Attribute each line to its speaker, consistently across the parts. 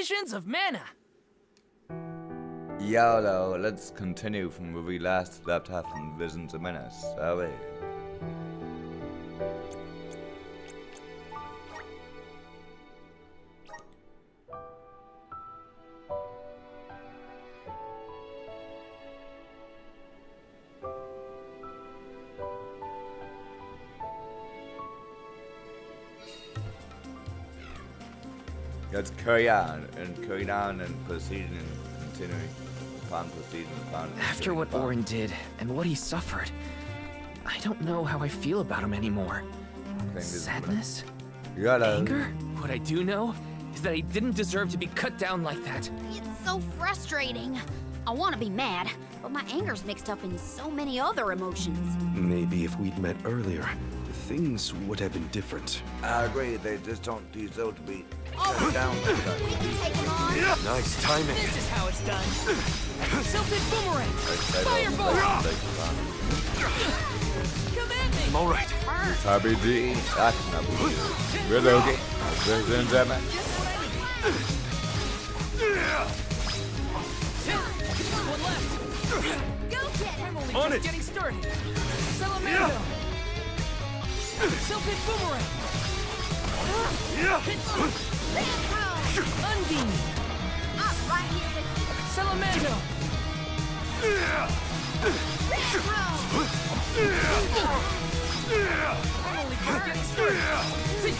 Speaker 1: visions of mana.
Speaker 2: YOLO, let's continue from where we last left off in Visions of Mana, shall we? Let's carry on and proceeding and continuing upon proceeding upon.
Speaker 1: After what Orin did and what he suffered, I don't know how I feel about him anymore. Sadness? Anger? What I do know is that he didn't deserve to be cut down like that.
Speaker 3: It's so frustrating. I want to be mad, but my anger's mixed up in so many other emotions.
Speaker 4: Maybe if we'd met earlier, things would have been different.
Speaker 2: I agree, they just don't deserve to be cut down like that.
Speaker 3: We can take him on.
Speaker 4: Nice timing.
Speaker 1: This is how it's done. Self-hit boomerang! Fireball! Come at me!
Speaker 4: I'm alright.
Speaker 2: RPG, action RPG. Reloading. Visions of Mana.
Speaker 1: One left!
Speaker 3: Go get him!
Speaker 1: I'm only
Speaker 4: On
Speaker 1: just
Speaker 4: it.
Speaker 1: getting started. Salamando! Self-hit boomerang! Unbeam!
Speaker 3: I'm right here with you.
Speaker 1: Salamando! I'm only just getting started.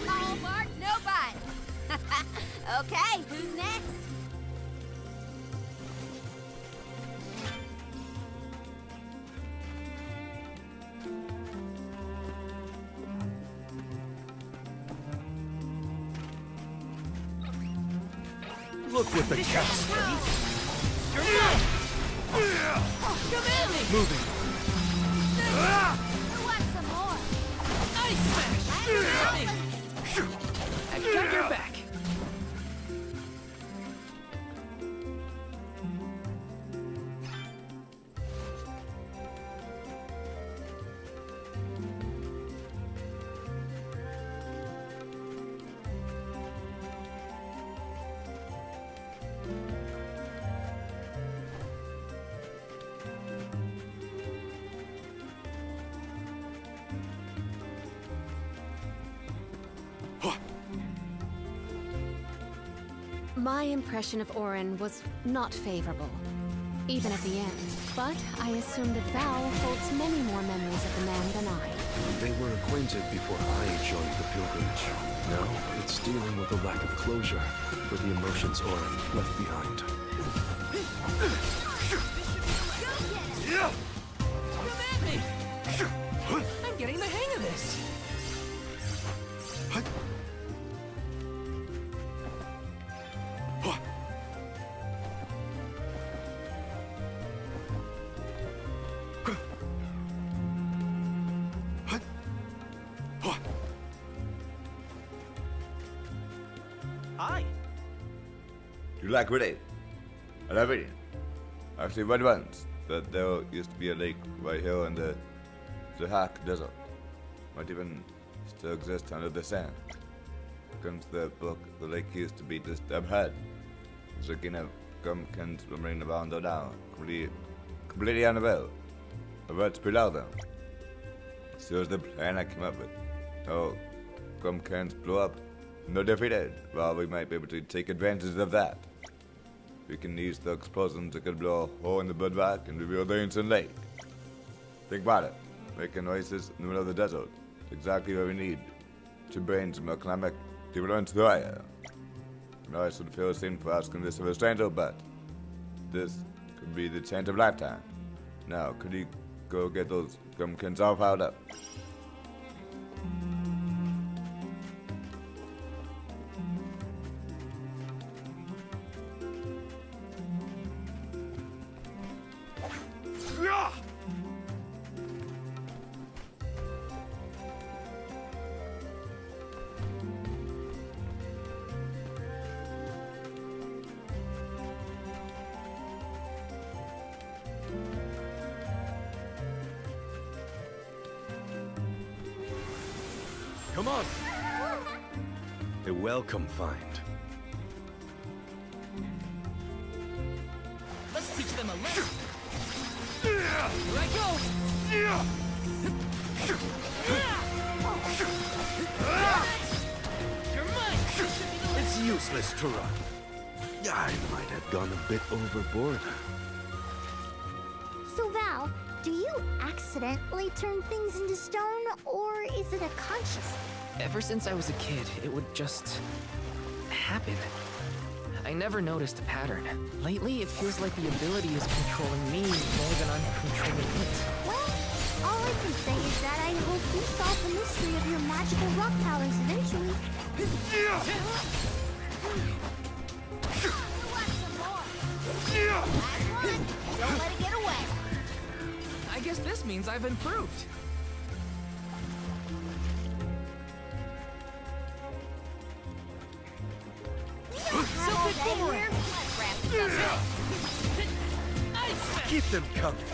Speaker 3: Oh, Mark, no bite. Okay, who's next?
Speaker 4: Look with the cast.
Speaker 1: Come at me!
Speaker 4: Moving.
Speaker 3: Who wants some more?
Speaker 1: Ice smash! Come at me! I've got your back.
Speaker 5: My impression of Orin was not favorable, even at the end. But I assume that Val holds many more memories of the man than I.
Speaker 4: They were acquainted before I joined the pilgrimage. Now, it's dealing with a lack of closure for the emotions Orin left behind.
Speaker 1: Come at me! I'm getting the hang of this. Hi.
Speaker 2: You like reading? I love reading. Actually read once that there used to be a lake right here in the Sahak Desert. Might even still exist under the sand. Comes the book, the lake used to be just up ahead. So kind of can swimming around or down. Completely unaware of what's below them. So was the plan I came up with. Oh, Gumkins blew up. No defeated. Well, we might be able to take advantage of that. We can use the explosion to blow a hole in the bedrock and reveal the ancient lake. Think about it. Make an oasis in the middle of the desert. It's exactly what we need to bring some economic development to the area. I know I should feel ashamed for asking this of a stranger, but this could be the chance of a lifetime. Now, could you go get those Gumkins all fired up?
Speaker 4: Come on. A welcome find.
Speaker 1: Let's teach them a lesson. Here I go. You're mine.
Speaker 4: It's useless to run. I might have gone a bit overboard.
Speaker 6: So Val, do you accidentally turn things into stone, or is it a conscious?
Speaker 1: Ever since I was a kid, it would just happen. I never noticed a pattern. Lately, it feels like the ability is controlling me more than I'm controlling it.
Speaker 6: Well, all I can say is that I hope you solve the mystery of your magical rock powers eventually.
Speaker 3: Don't let it get away.
Speaker 1: I guess this means I've improved.
Speaker 3: Silken boomerang. Let's wrap this up.
Speaker 4: Keep them coming.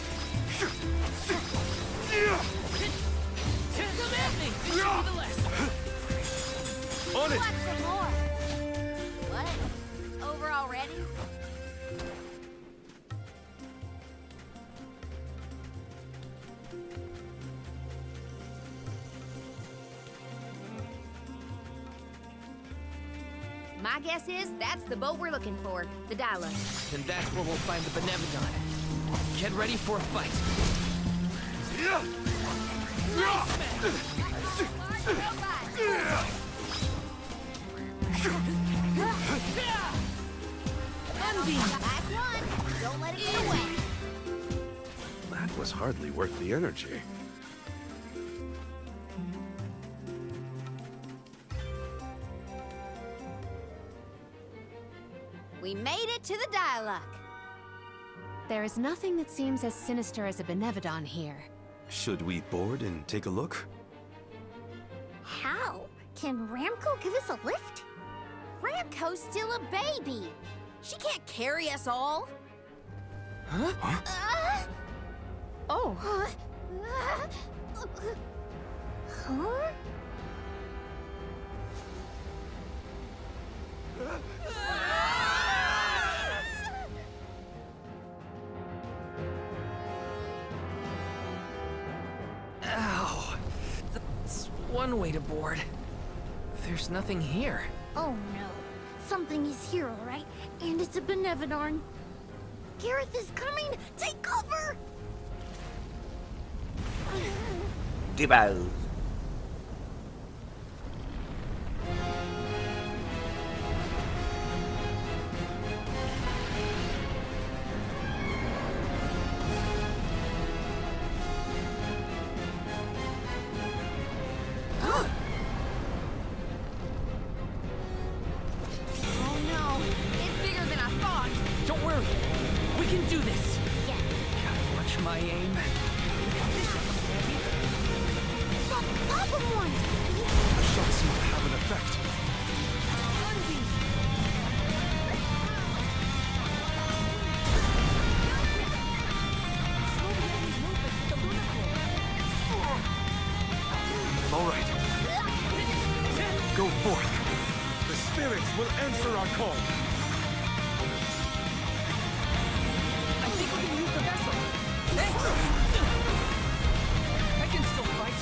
Speaker 1: Come at me. This should be the last.
Speaker 4: On it.
Speaker 3: Want some more? What? Over already? My guess is that's the boat we're looking for, the Dyla.
Speaker 1: And that's where we'll find the Benevodon. Get ready for a fight.
Speaker 3: Last one. Don't let it get away.
Speaker 4: That was hardly worth the energy.
Speaker 3: We made it to the Dialogue.
Speaker 5: There is nothing that seems as sinister as a Benevodon here.
Speaker 4: Should we board and take a look?
Speaker 6: How? Can Ramco give us a lift?
Speaker 3: Ramco's still a baby. She can't carry us all.
Speaker 5: Oh,
Speaker 6: Huh?
Speaker 1: Ow. That's one way to board. There's nothing here.
Speaker 6: Oh no. Something is here, all right? And it's a Benevodon. Gareth is coming! Take cover!
Speaker 2: T-Pals.
Speaker 3: Oh no, it's bigger than I thought.
Speaker 1: Don't worry. We can do this.
Speaker 3: Yeah.
Speaker 1: Gotta watch my aim.
Speaker 6: Pop him one!
Speaker 4: The shot seemed to have an effect. All right. Go forth. The spirits will answer our call.
Speaker 1: I think we can use the vessel. Thanks. I can still fight.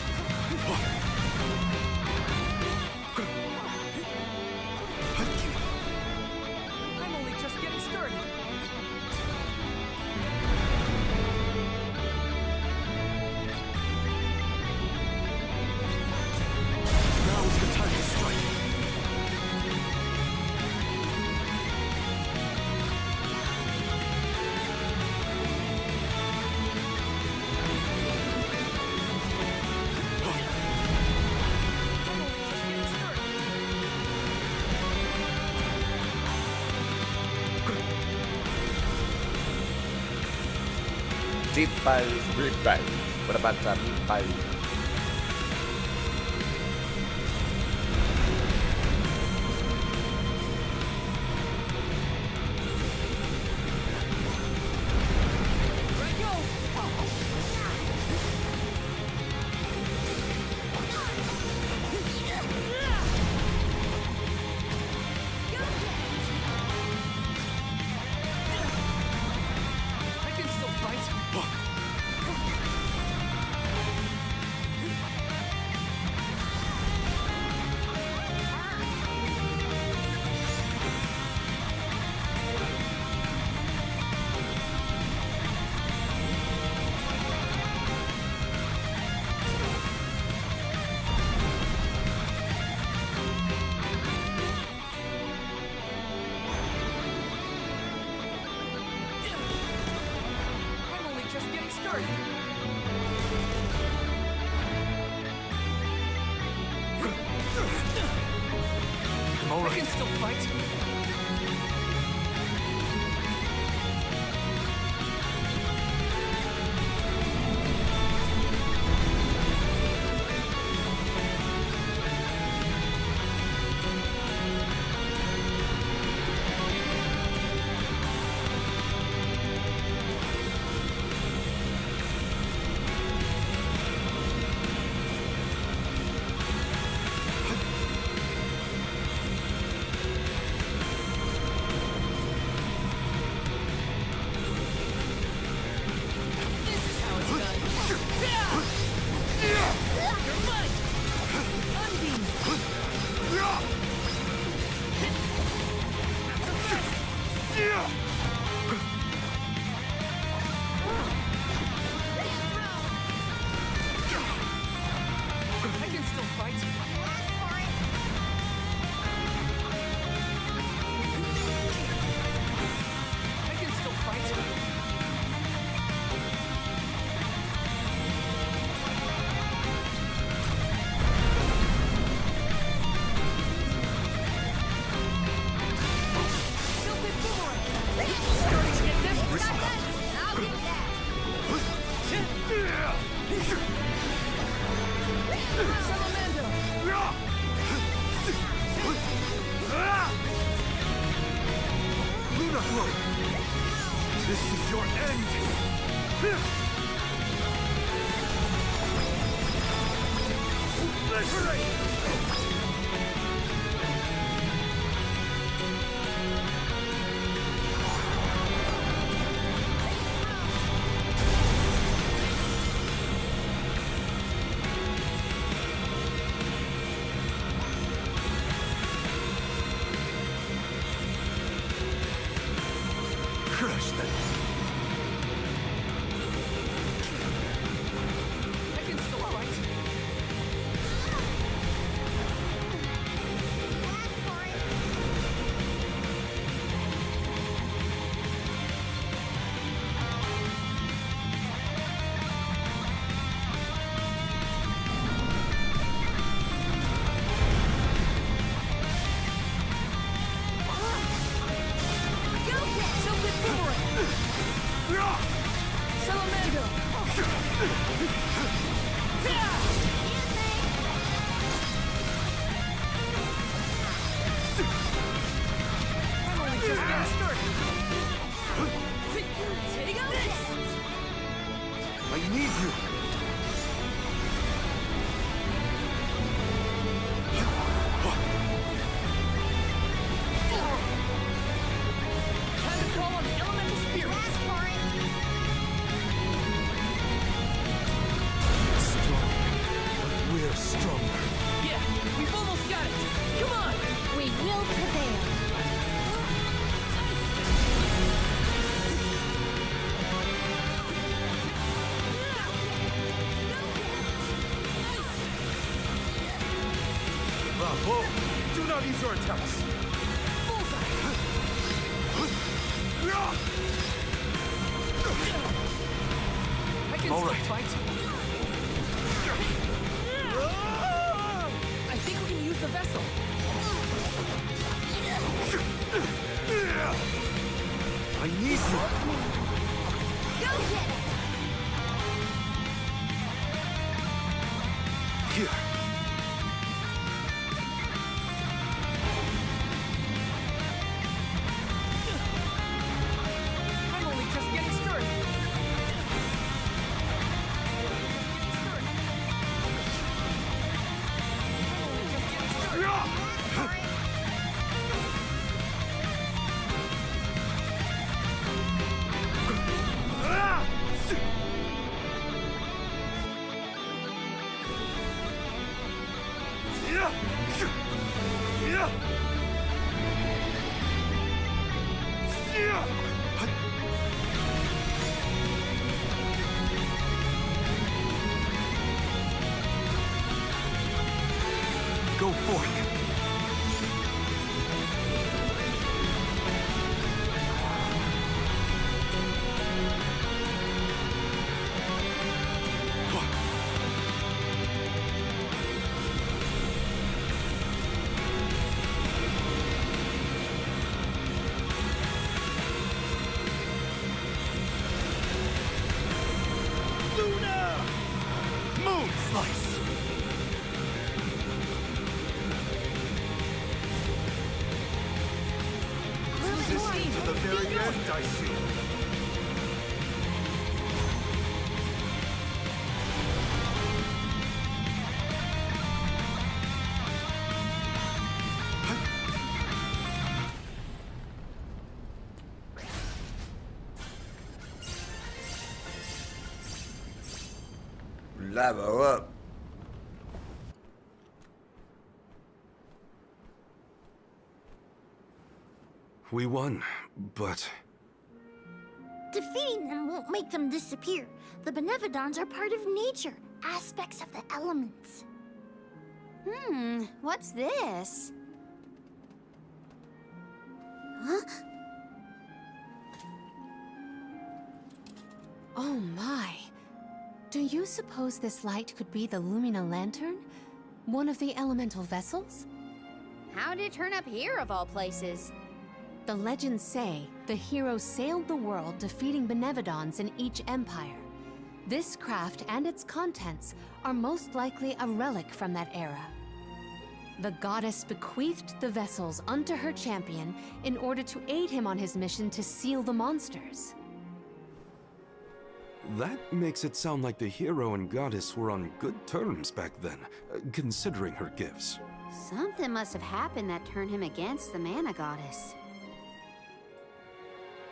Speaker 1: I'm only just getting started.
Speaker 4: Now is the time to strike.
Speaker 2: T-Pals, T-Pals. What about some pals?
Speaker 1: still fight?
Speaker 4: This is your end! Crush them!
Speaker 1: I can still fight.
Speaker 4: I need you!
Speaker 1: Time to call on the elemental spirit.
Speaker 4: Strong, but we're stronger.
Speaker 1: Yeah, we've almost got it. Come on.
Speaker 6: We will prevail.
Speaker 4: Bravo! Do not use your attacks!
Speaker 1: I can
Speaker 4: All
Speaker 1: still
Speaker 4: right.
Speaker 1: fight. I think we can use the vessel.
Speaker 4: I need you! Here.
Speaker 1: I'm only just getting started.
Speaker 4: Go forth! this to the very end, I see.
Speaker 2: Level up.
Speaker 4: We won, but
Speaker 6: Defeating them won't make them disappear. The Benevodons are part of nature, aspects of the elements.
Speaker 3: What's this?
Speaker 6: Huh?
Speaker 5: Oh my. Do you suppose this light could be the Lumina Lantern? One of the elemental vessels?
Speaker 3: How did it turn up here of all places?
Speaker 5: The legends say the hero sailed the world defeating Benevodons in each empire. This craft and its contents are most likely a relic from that era. The goddess bequeathed the vessels unto her champion in order to aid him on his mission to seal the monsters.
Speaker 4: that makes it sound like the hero and goddess were on good terms back then, considering her gifts.
Speaker 3: Something must have happened that turned him against the mana goddess.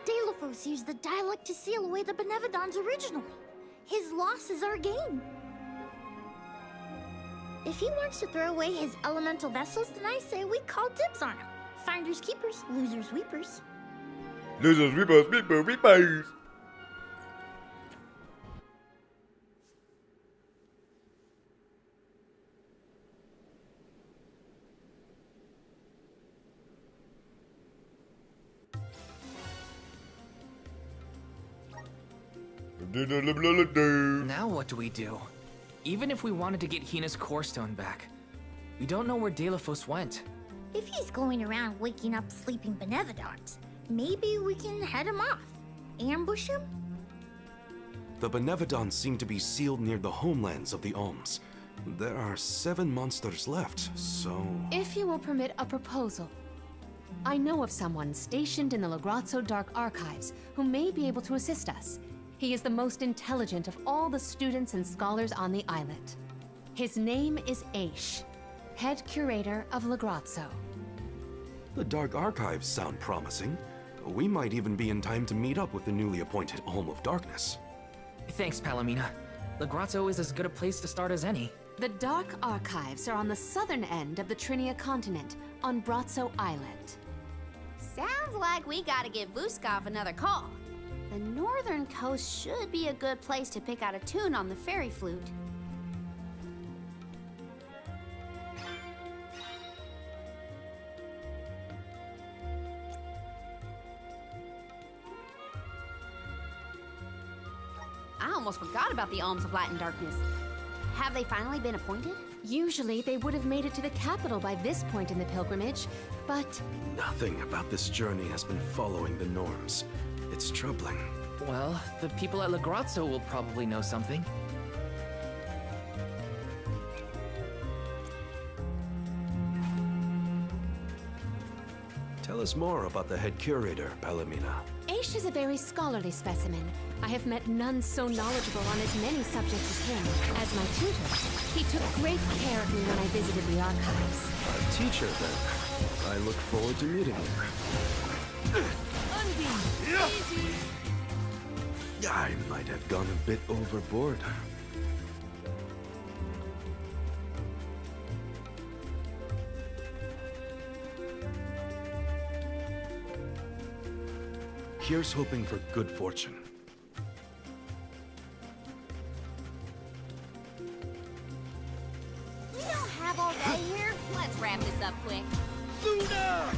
Speaker 6: Delophos used the dialect to seal away the Benevodons originally. His loss is our gain. If he wants to throw away his elemental vessels, then I say we call dibs on him. Finders keepers, losers weepers.
Speaker 2: Losers, weepers, weepers, weepers.
Speaker 1: Now what do we do? Even if we wanted to get Hina's core stone back, we don't know where Delophos went.
Speaker 6: If he's going around waking up sleeping Benevodons, maybe we can head him off. Ambush him?
Speaker 4: The Benevodons seem to be sealed near the homelands of the Alms. There are 7 monsters left, so...
Speaker 5: If you will permit a proposal. I know of someone stationed in the Lagrazzo Dark Archives who may be able to assist us. He is the most intelligent of all the students and scholars on the islet. His name is Aish, head curator of Lagrazzo.
Speaker 4: The Dark Archives sound promising. We might even be in time to meet up with the newly appointed Alm of Darkness.
Speaker 1: Thanks, Palomina. Lagrazzo is as good a place to start as any.
Speaker 5: The Dark Archives are on the southern end of the Trinia continent, on Brazzo Islet.
Speaker 3: Sounds like we gotta give Vuskov another call. The northern coast should be a good place to pick out a tune on the fairy flute. I almost forgot about the Alms of Light and Darkness. Have they finally been appointed?
Speaker 5: Usually they would have made it to the capital by this point in the pilgrimage, but
Speaker 4: Nothing about this journey has been following the norms. It's troubling.
Speaker 1: Well, the people at Lagrazzo will probably know something.
Speaker 4: Tell us more about the head curator, Palomina.
Speaker 5: Aish is a very scholarly specimen. I have met none so knowledgeable on as many subjects as him. As my tutor, he took great care of me when I visited the archives.
Speaker 4: A teacher, then. I look forward to meeting you. I might have gone a bit overboard. Here's hoping for good fortune.
Speaker 3: We don't have all day here. Let's wrap this up quick.
Speaker 1: Luna!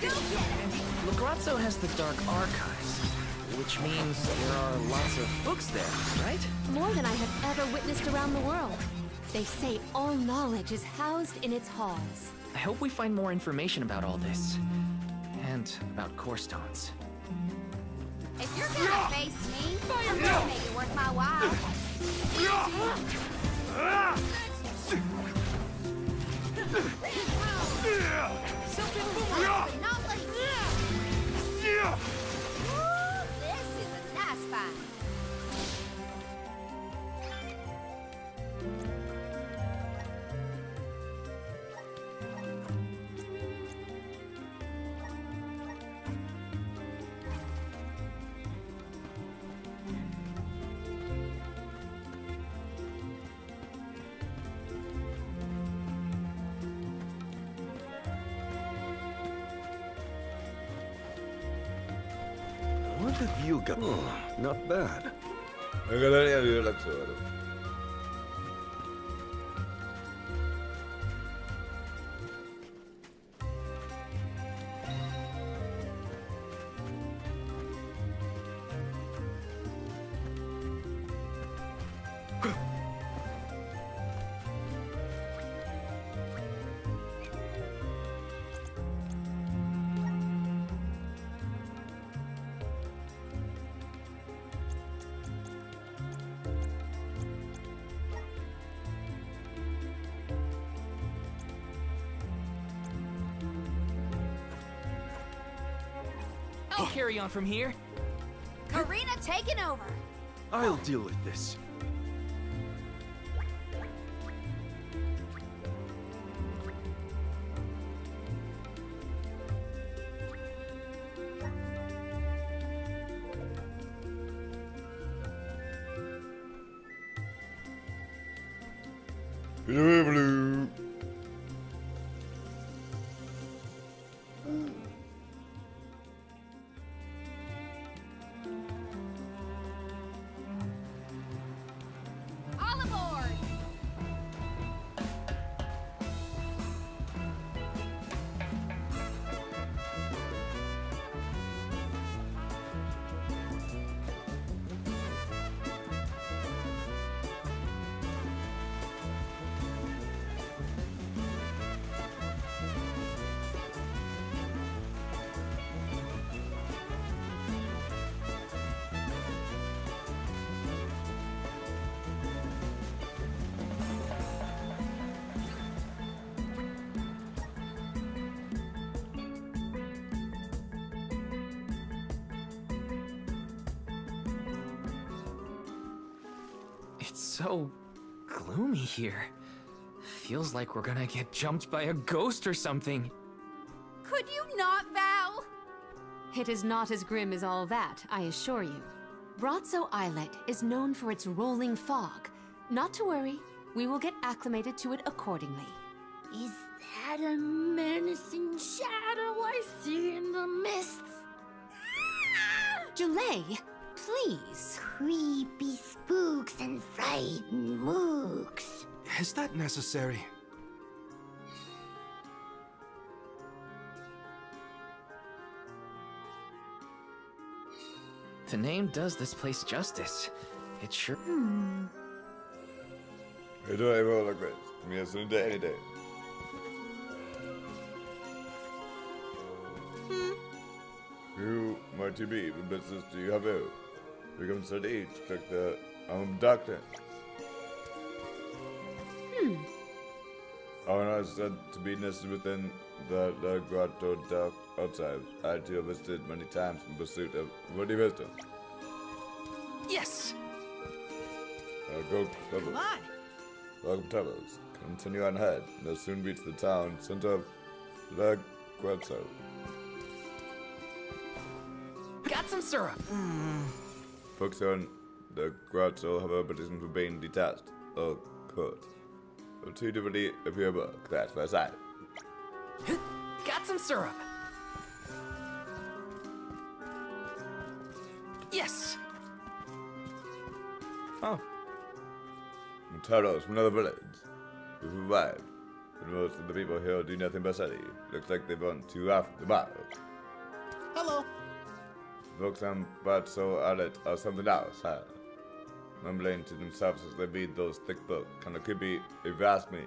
Speaker 3: Go get him!
Speaker 1: Lagrazzo has the Dark Archives, which means there are lots of books there, right?
Speaker 5: More than I have ever witnessed around the world. They say all knowledge is housed in its halls.
Speaker 1: I hope we find more information about all this. And about core stones.
Speaker 3: If you're gonna face me, just make it worth my while. Not like
Speaker 4: What have you got? Oh, not bad.
Speaker 2: Maganda yung relax o ano.
Speaker 1: I'll carry on from here.
Speaker 3: Karina taking over.
Speaker 4: I'll deal with this.
Speaker 2: Blue.
Speaker 3: All aboard.
Speaker 1: It's so gloomy here. Feels like we're gonna get jumped by a ghost or something.
Speaker 3: Could you not, Val?
Speaker 5: It is not as grim as all that, I assure you. Bratzo Islet is known for its rolling fog. Not to worry, we will get acclimated to it accordingly.
Speaker 6: Is that a menacing shadow I see in the mists?
Speaker 5: Julay, please.
Speaker 6: Creepy spooks and frightened mooks.
Speaker 4: Is that necessary?
Speaker 1: The name does this place justice. It sure.
Speaker 2: I don't ever like this. Me as soon as any day. Who might you be? What business do you have here? We come to each, click the doctor. Our honor is said to be nested within the grotto dark outside. I too have visited many times in pursuit of worthy wisdom.
Speaker 1: Yes!
Speaker 2: Go travel. Welcome travelers. Continue on ahead, and they'll soon reach the town center of the grotto.
Speaker 1: Got some syrup!
Speaker 2: Folks on the grotto have a petition for being detached or cut. Two differently appear book, that's my side.
Speaker 1: Got some syrup! Yes! Oh,
Speaker 2: Taros from another village. We've arrived, but most of the people here do nothing but study. Looks like they've run too after the battle.
Speaker 1: hello.
Speaker 2: Folks on Bratzo Islet are something else, huh? Mumbling to themselves as they read those thick books. Kinda creepy if you ask me.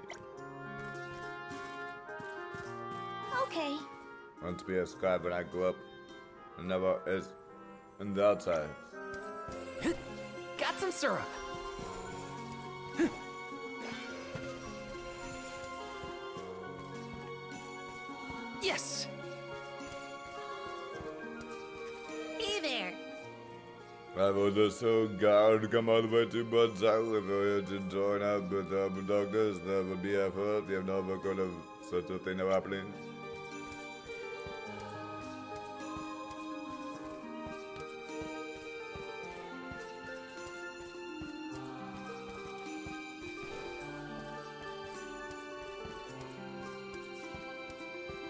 Speaker 6: Okay.
Speaker 2: I want to be a scribe when I grow up. And never is in the outside.
Speaker 1: Got some syrup. Yes!
Speaker 6: Hey there.
Speaker 2: I was just so glad to come all the way to Bijonzu. If you're here to join up with the doctors, there will be effort. You have never heard of such a thing happening.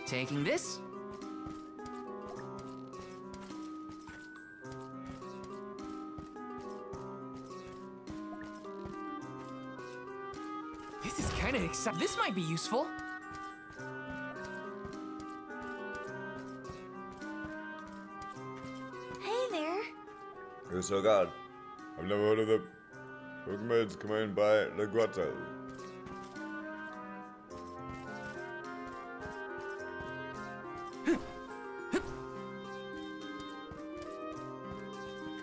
Speaker 1: Taking this. excited. This might be useful.
Speaker 6: Hey there.
Speaker 2: Who's so god? I've never heard of the Pokemons commanded by the grotto.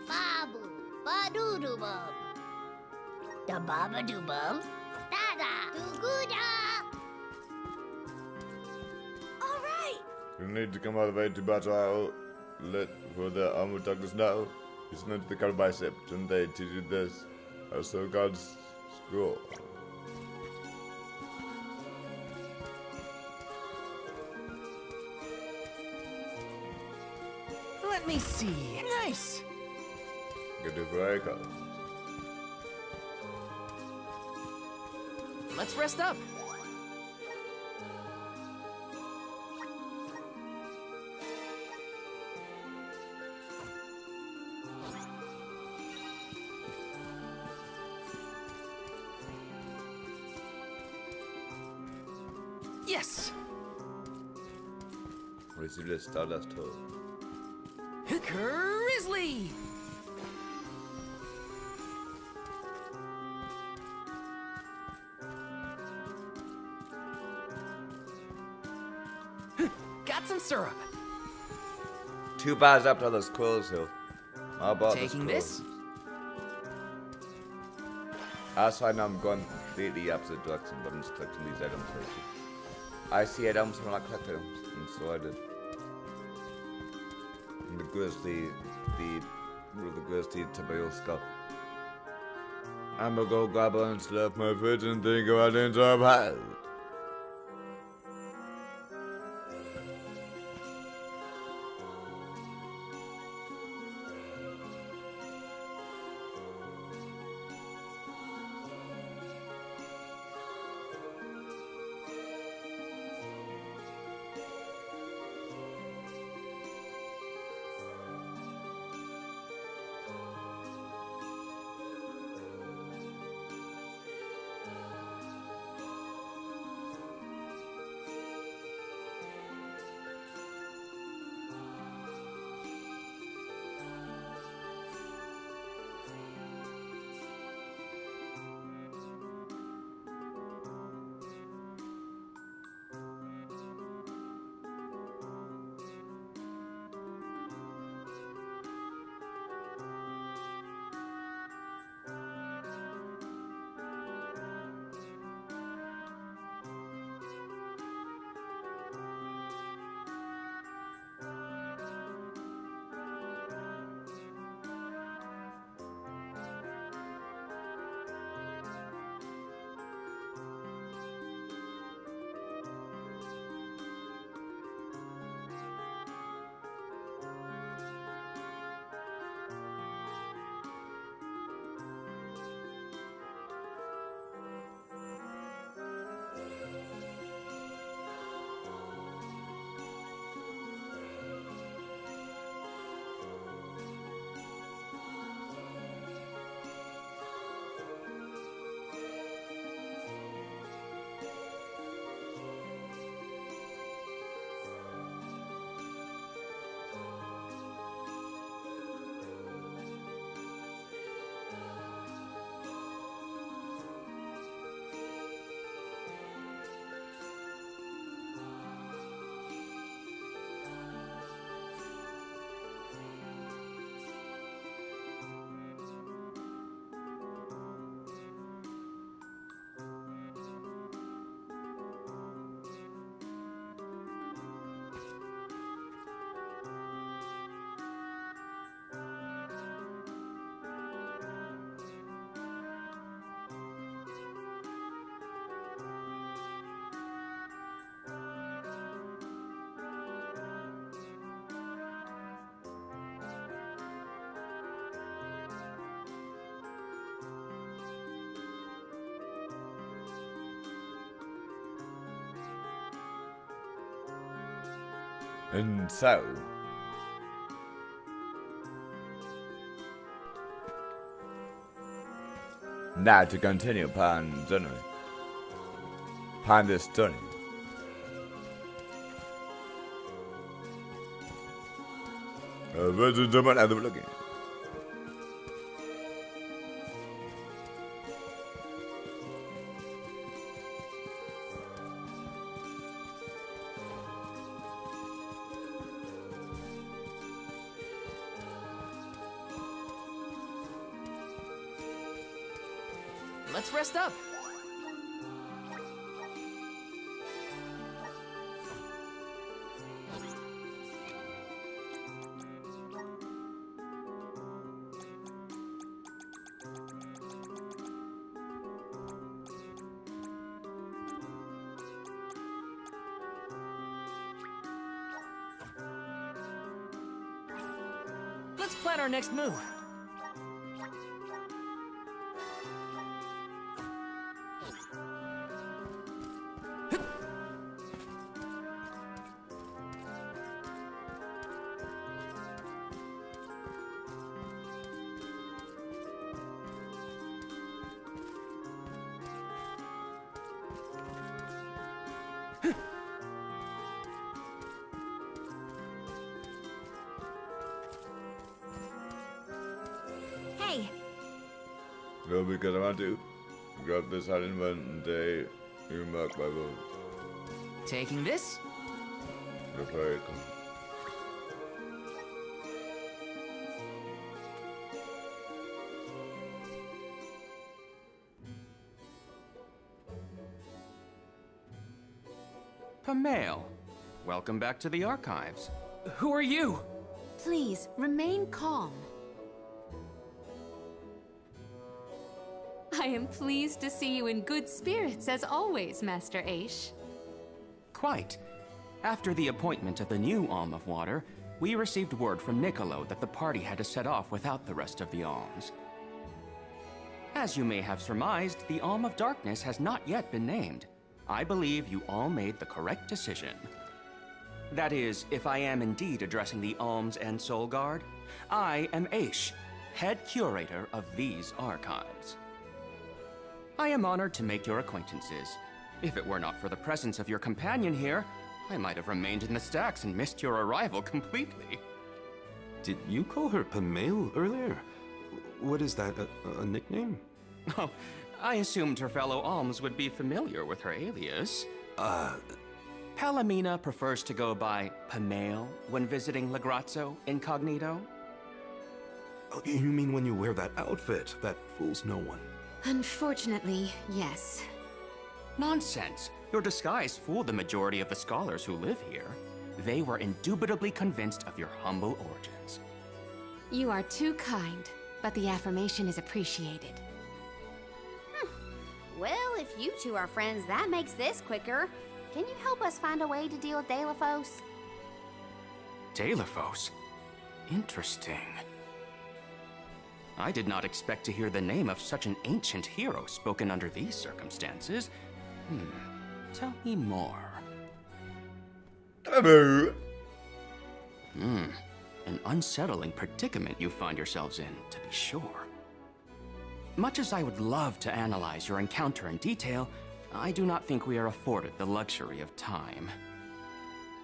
Speaker 6: Babu, ba-doo-doo-bum. Da baba-doo-bum. Da-da, doo-goo-da. All right.
Speaker 2: You need to come all the way to Battle Isle. Let for the armored darkness now. Listen to the card bicep, and they teach you this. Also God's scroll.
Speaker 1: Let me see. Nice.
Speaker 2: Get it very close.
Speaker 1: Let's rest up. Yes.
Speaker 2: Receive the Stardust Hole.
Speaker 1: Grizzly. Got some syrup.
Speaker 2: 2 bars after the squirrels hill. How about
Speaker 1: Taking
Speaker 2: the
Speaker 1: this?
Speaker 2: As I know I'm going completely opposite direction, but I'm just collecting these items. I see items when I collect items, and so I did. And the grizzly, the grizzly Tabayo stuff. I'm gonna go grab her and slap my fridge and think about it into a pile. And so, now to continue upon journey. behind this turning. Where's the German at the looking?
Speaker 1: Let's rest up. Let's plan our next move.
Speaker 6: Hey,
Speaker 2: Well, because I want to grab this hiding one day you mark my vote.
Speaker 1: Taking this?
Speaker 2: That's very cool.
Speaker 7: Pamail, welcome back to the archives.
Speaker 1: Who are you?
Speaker 5: Please, remain calm. I am pleased to see you in good spirits as always, Master Aish.
Speaker 7: Quite. After the appointment of the new Alm of Water, we received word from Niccolo that the party had to set off without the rest of the alms. As you may have surmised, the Alm of Darkness has not yet been named. I believe you all made the correct decision. That is, if I am indeed addressing the Alms and Soul Guard, I am Aish, head curator of these archives. I am honored to make your acquaintances. If it were not for the presence of your companion here, I might have remained in the stacks and missed your arrival completely.
Speaker 4: Did you call her Pamail earlier? What is that, a nickname?
Speaker 7: Oh, I assumed her fellow alms would be familiar with her alias. Palomina prefers to go by Pamail when visiting Legrazzo incognito.
Speaker 4: Oh, you mean when you wear that outfit that fools no one?
Speaker 5: Unfortunately, yes.
Speaker 7: Nonsense! Your disguise fooled the majority of the scholars who live here. They were indubitably convinced of your humble origins.
Speaker 5: You are too kind, but the affirmation is appreciated.
Speaker 3: Well, if you two are friends, that makes this quicker. Can you help us find a way to deal with Delafos?
Speaker 7: Delafos? Interesting. I did not expect to hear the name of such an ancient hero spoken under these circumstances. Tell me more. An unsettling predicament you find yourselves in, to be sure. Much as I would love to analyze your encounter in detail, I do not think we are afforded the luxury of time.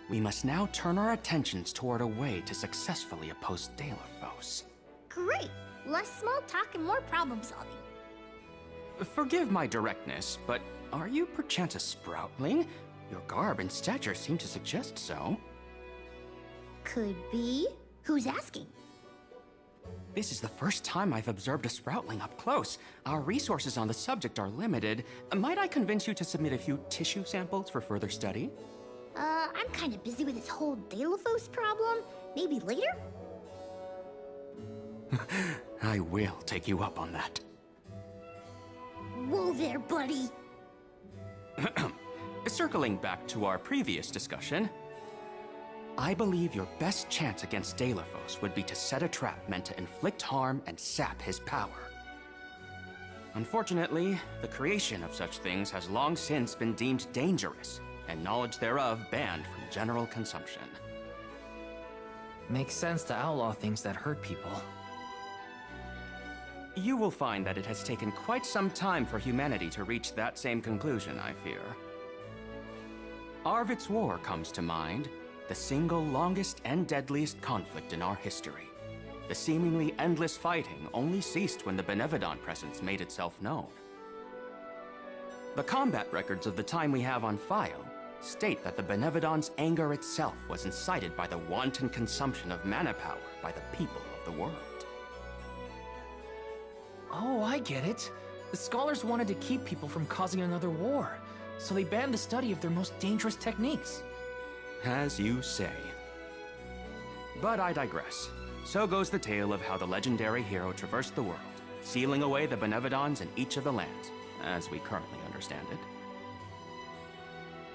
Speaker 7: We must now turn our attentions toward a way to successfully oppose Delafos.
Speaker 6: great. Less small talk and more problem solving.
Speaker 7: Forgive my directness, but are you perchance a sproutling? Your garb and stature seem to suggest so.
Speaker 6: Could be. Who's asking?
Speaker 7: This is the first time I've observed a sproutling up close. Our resources on the subject are limited. Might I convince you to submit a few tissue samples for further study?
Speaker 6: I'm kind of busy with this whole Delafos problem. Maybe later?
Speaker 7: I will take you up on that.
Speaker 6: Whoa there, buddy.
Speaker 7: Circling back to our previous discussion, I believe your best chance against Delafos would be to set a trap meant to inflict harm and sap his power. Unfortunately, the creation of such things has long since been deemed dangerous, and knowledge thereof banned from general consumption.
Speaker 1: Makes sense to outlaw things that hurt people.
Speaker 7: You will find that it has taken quite some time for humanity to reach that same conclusion, I fear. Arvid's War comes to mind, the single longest and deadliest conflict in our history. The seemingly endless fighting only ceased when the Benevodon presence made itself known. The combat records of the time we have on file state that the Benevodon's anger itself was incited by the wanton consumption of mana power by the people of the world.
Speaker 1: Oh, I get it. The scholars wanted to keep people from causing another war, so they banned the study of their most dangerous techniques.
Speaker 7: As you say. But I digress. So goes the tale of how the legendary hero traversed the world, sealing away the Benevodons in each of the lands, as we currently understand it.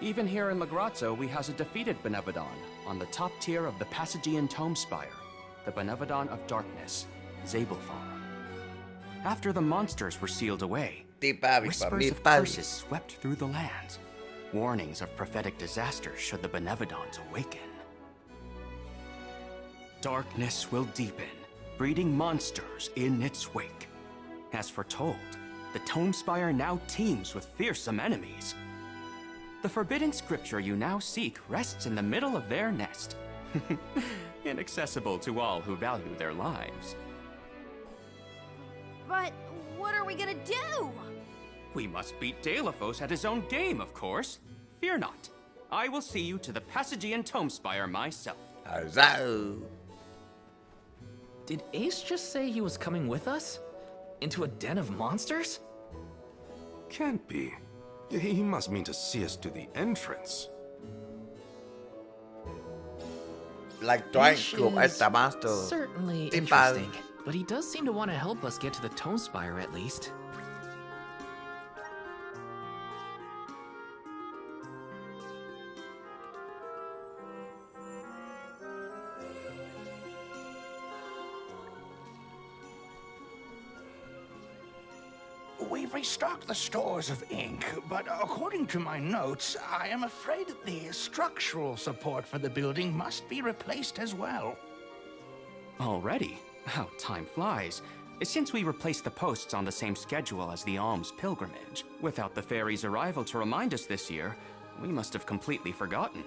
Speaker 7: Even here in Lagrazzo, we has a defeated Benevodon on the top tier of the Passagian Tome Spire, the Benevodon of Darkness, Zabelfar. After the monsters were sealed away, whispers of curses swept through the lands, warnings of prophetic disaster should the Benevodons awaken. Darkness will deepen, breeding monsters in its wake. As foretold, the Tome Spire now teems with fearsome enemies. The forbidden scripture you now seek rests in the middle of their nest, inaccessible to all who value their lives.
Speaker 3: But what are we gonna do?
Speaker 7: We must beat Deilophos at his own game, of course. Fear not. I will see you to the Passagian Tome Spire myself.
Speaker 1: Did Ace just say he was coming with us? Into a den of monsters?
Speaker 4: Can't be. He must mean to see us to the entrance.
Speaker 2: Like trying
Speaker 1: Ace
Speaker 2: to
Speaker 1: is
Speaker 2: the master.
Speaker 1: certainly
Speaker 2: Tipo-
Speaker 1: interesting, but he does seem to want to help us get to the Tome Spire at least.
Speaker 8: We've restocked the stores of ink, but according to my notes, I am afraid that the structural support for the building must be replaced as well.
Speaker 7: Already? How time flies. Since we replaced the posts on the same schedule as the Alms pilgrimage, without the fairy's arrival to remind us this year, we must have completely forgotten.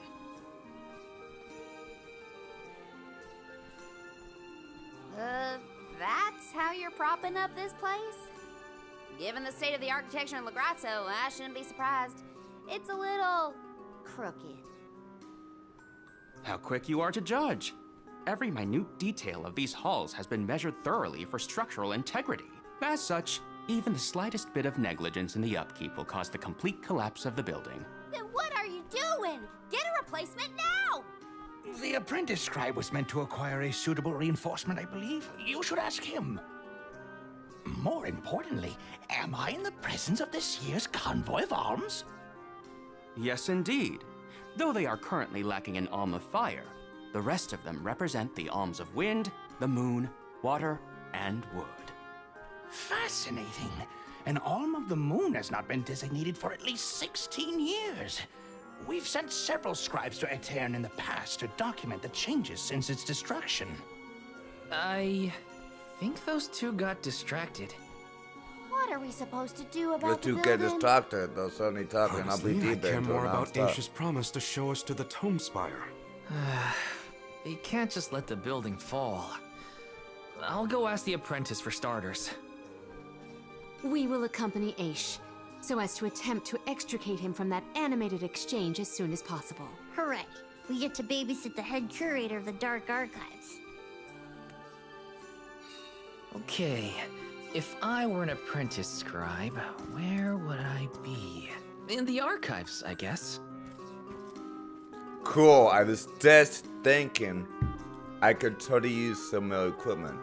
Speaker 3: That's how you're propping up this place? Given the state of the architecture in Lagrazzo, I shouldn't be surprised. It's a little crooked.
Speaker 7: How quick you are to judge. Every minute detail of these halls has been measured thoroughly for structural integrity. As such, even the slightest bit of negligence in the upkeep will cause the complete collapse of the building.
Speaker 3: Then what are you doing? Get a replacement now!
Speaker 8: The apprentice scribe was meant to acquire a suitable reinforcement, I believe. You should ask him. More importantly, am I in the presence of this year's Convoy of Alms?
Speaker 7: Yes, indeed. Though they are currently lacking an Alm of Fire, the rest of them represent the Alms of Wind, the Moon, Water, and Wood.
Speaker 8: Fascinating. An Alm of the Moon has not been designated for at least 16 years. We've sent several scribes to Aetern in the past to document the changes since its destruction.
Speaker 1: I think those two got distracted.
Speaker 3: What are we supposed to do
Speaker 2: The
Speaker 3: about the
Speaker 2: two
Speaker 3: building?
Speaker 2: get distracted, they'll suddenly talk and I'll be
Speaker 4: Honestly, I
Speaker 2: deep
Speaker 4: care
Speaker 2: into
Speaker 4: more
Speaker 2: it
Speaker 4: about
Speaker 2: nonstop.
Speaker 4: Aisha's promise to show us to the Tome Spire.
Speaker 1: You can't just let the building fall. I'll go ask the apprentice for starters.
Speaker 5: We will accompany Aish, so as to attempt to extricate him from that animated exchange as soon as possible.
Speaker 6: Hooray! We get to babysit the head curator of the Dark Archives.
Speaker 1: Okay, if I were an apprentice scribe, where would I be? In the archives, I guess.
Speaker 2: Cool, I was just thinking I could totally use some equipment.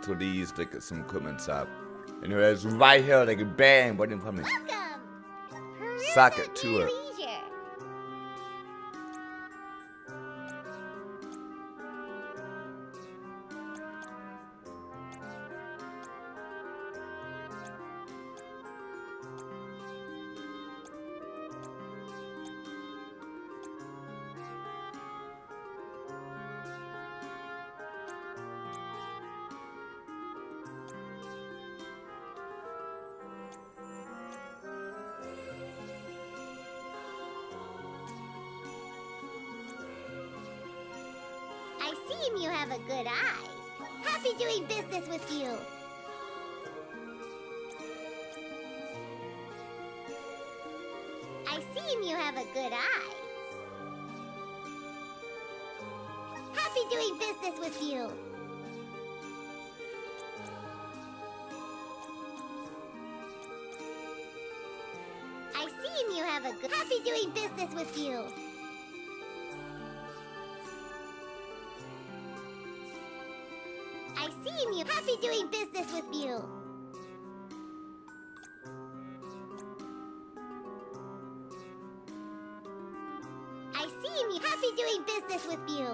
Speaker 2: Totally use like some equipment shop. And it was right here, like a bang, waiting for me.
Speaker 6: Welcome!
Speaker 2: Sock it to it.
Speaker 6: Leisure. seem you have a good eye. Happy doing business with you. I seem you have a good eye. Happy doing business with you. I seem you have a good... Happy doing business with you. I seem you... Happy doing business with you. I seem you... Happy doing business with you.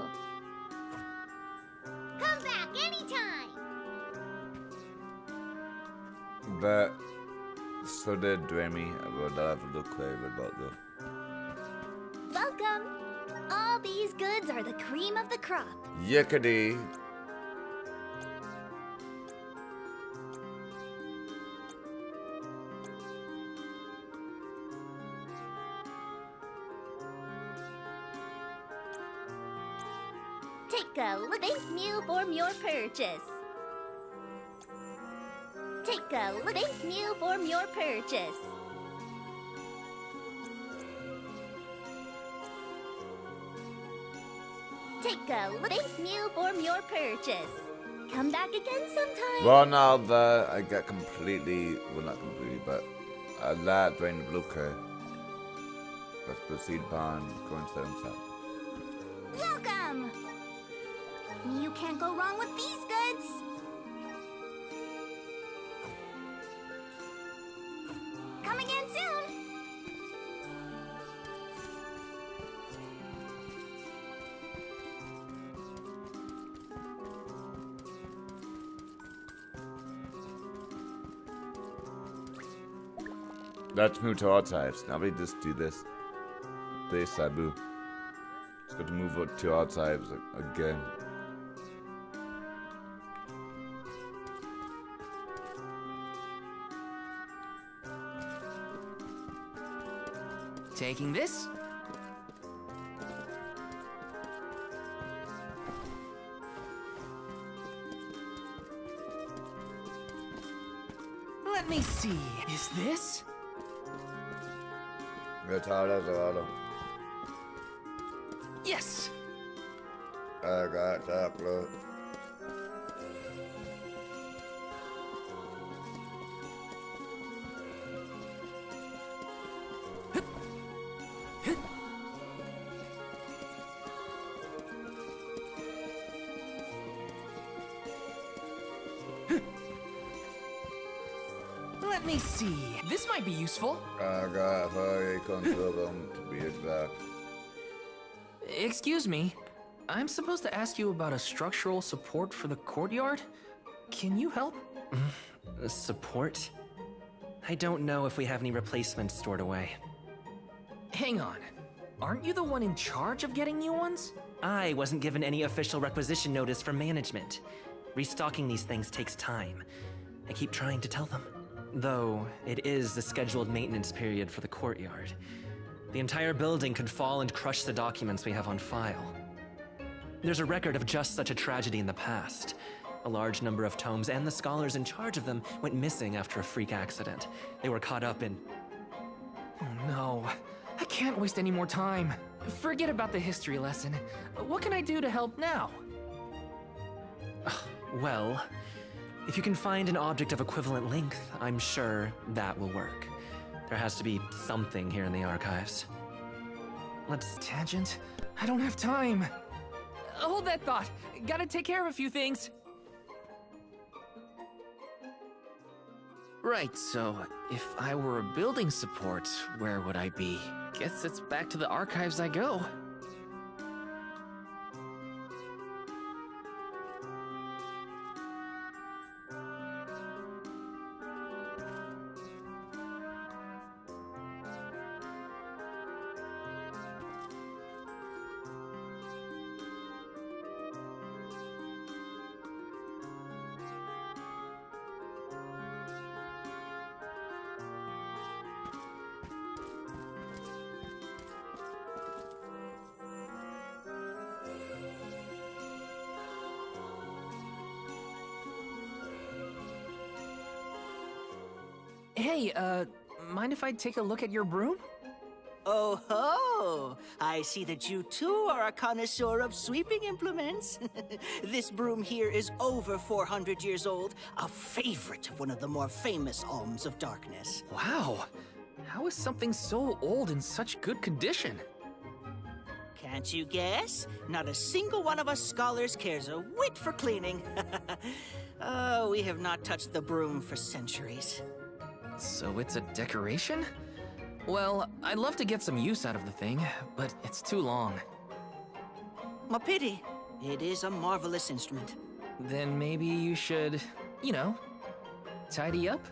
Speaker 6: Come back anytime.
Speaker 2: But so did Dwayne. I would have a look about though.
Speaker 6: Welcome. All these goods are the cream of the crop.
Speaker 2: Yickety.
Speaker 6: Take a look. Thank you for your purchase. Take a look. Thank you for your purchase. Take a look. Thank you for your purchase. Come back again sometime.
Speaker 2: Well, now that I get completely, well, not completely, but that Dwayne Blucher. Let's proceed upon going to himself.
Speaker 6: Welcome. You can't go wrong with these goods. Come again soon.
Speaker 2: Let's move to archives. Now we just do this. This Sabu. It's got to move up to archives again.
Speaker 1: Taking this? Let me see. Is this? Yes.
Speaker 2: I got chocolate.
Speaker 1: Let me see. This might be useful.
Speaker 2: I got hurry control them to be exact.
Speaker 1: Excuse me. I'm supposed to ask you about a structural support for the courtyard? Can you help?
Speaker 9: Support? I don't know if we have any replacements stored away.
Speaker 1: Hang on. Aren't you the one in charge of getting new ones?
Speaker 9: I wasn't given any official requisition notice from management. Restocking these things takes time. I keep trying to tell them. Though, it is the scheduled maintenance period for the courtyard. The entire building could fall and crush the documents we have on file. There's a record of just such a tragedy in the past. A large number of tomes and the scholars in charge of them went missing after a freak accident. They were caught up in...
Speaker 1: Oh no. I can't waste any more time. Forget about the history lesson. What can I do to help now?
Speaker 9: Well, if you can find an object of equivalent length, I'm sure that will work. There has to be something here in the archives.
Speaker 1: Let's... Tangent? I don't have time. Hold that thought. Gotta take care of a few things. Right, so if I were a building support, where would I be? Guess it's back to the archives I go. Hey, mind if I take a look at your broom?
Speaker 10: Oh ho! I see that you too are a connoisseur of sweeping implements. This broom here is over 400 years old, a favorite of one of the more famous Alms of Darkness.
Speaker 1: Wow. How is something so old in such good condition?
Speaker 10: Can't you guess? Not a single one of us scholars cares a whit for cleaning. Oh, we have not touched the broom for centuries.
Speaker 1: So it's a decoration? Well, I'd love to get some use out of the thing, but it's too long.
Speaker 10: A pity. It is a marvelous instrument.
Speaker 1: Then maybe you should, you know, tidy up?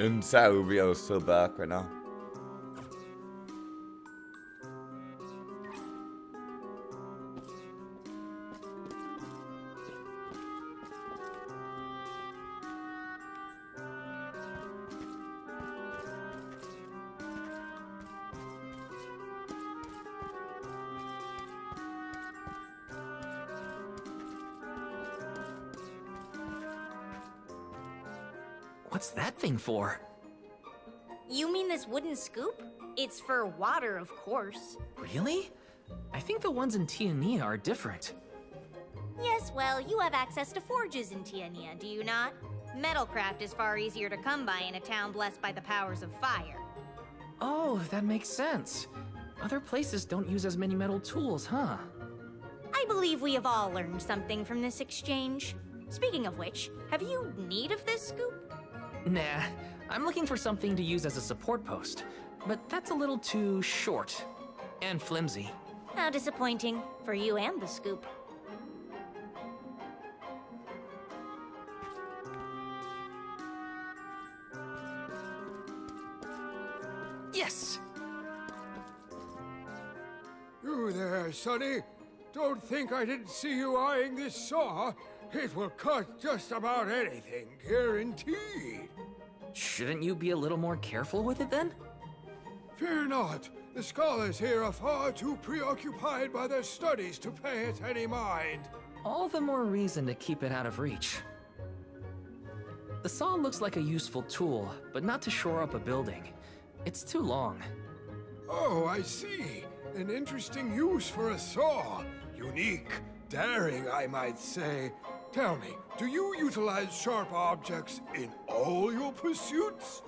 Speaker 2: And Sarubio's still back right now.
Speaker 1: What's that thing for?
Speaker 6: You mean this wooden scoop? It's for water, of course.
Speaker 1: Really? I think the ones in Tiania are different.
Speaker 6: Yes, well, you have access to forges in Tiania, do you not? Metalcraft is far easier to come by in a town blessed by the powers of fire.
Speaker 1: Oh, that makes sense. Other places don't use as many metal tools, huh?
Speaker 6: I believe we have all learned something from this exchange. Speaking of which, have you need of this scoop?
Speaker 1: Nah, I'm looking for something to use as a support post, but that's a little too short and flimsy.
Speaker 6: How disappointing for you and the scoop.
Speaker 1: Yes!
Speaker 11: You there, Sonny. Don't think I didn't see you eyeing this saw. It will cut just about anything, guaranteed.
Speaker 1: Shouldn't you be a little more careful with it then?
Speaker 11: Fear not. The scholars here are far too preoccupied by their studies to pay it any mind.
Speaker 1: All the more reason to keep it out of reach. The saw looks like a useful tool, but not to shore up a building. It's too long.
Speaker 11: Oh, I see. An interesting use for a saw. Unique, daring, I might say. Tell me, do you utilize sharp objects in all your pursuits?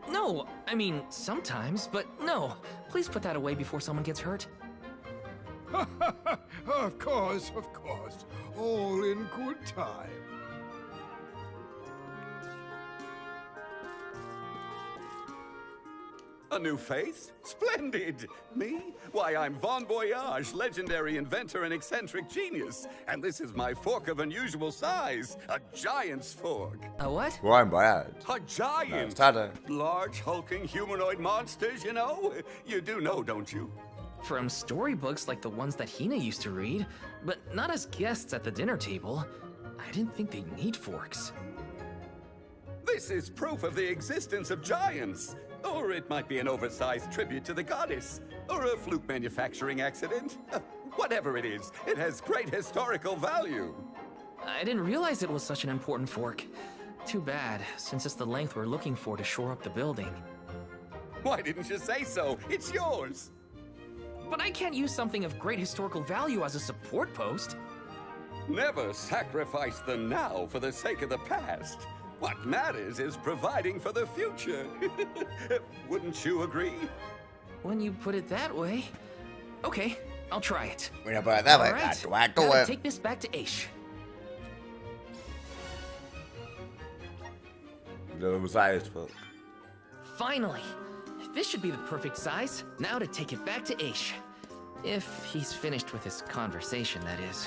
Speaker 1: No, I mean, sometimes, but no. Please put that away before someone gets hurt.
Speaker 11: Of course, of course. All in good time.
Speaker 12: A new face? Splendid! Me? Why, I'm Bon Voyage, legendary inventor and eccentric genius. And this is my fork of unusual size. A giant's fork.
Speaker 1: A what?
Speaker 2: Well, I'm bad.
Speaker 12: A giant!
Speaker 2: Tada.
Speaker 12: Large, hulking humanoid monsters, you know? You do know, don't you?
Speaker 1: From storybooks like the ones that Hina used to read, but not as guests at the dinner table. I didn't think they'd need forks.
Speaker 12: This is proof of the existence of giants. Or it might be an oversized tribute to the goddess. Or a fluke manufacturing accident. Whatever it is, it has great historical value.
Speaker 1: I didn't realize it was such an important fork. Too bad, since it's the length we're looking for to shore up the building.
Speaker 12: Why didn't you say so? It's yours.
Speaker 1: But I can't use something of great historical value as a support post.
Speaker 12: Never sacrifice the now for the sake of the past. What matters is providing for the future. Wouldn't you agree?
Speaker 1: When you put it that way. Okay, I'll try it.
Speaker 2: When I put it that way,
Speaker 1: Alright,
Speaker 2: I do
Speaker 1: gotta
Speaker 2: it.
Speaker 1: take this back to Aish.
Speaker 2: Little sized folk.
Speaker 1: Finally! This should be the perfect size. Now to take it back to Aish. If he's finished with his conversation, that is.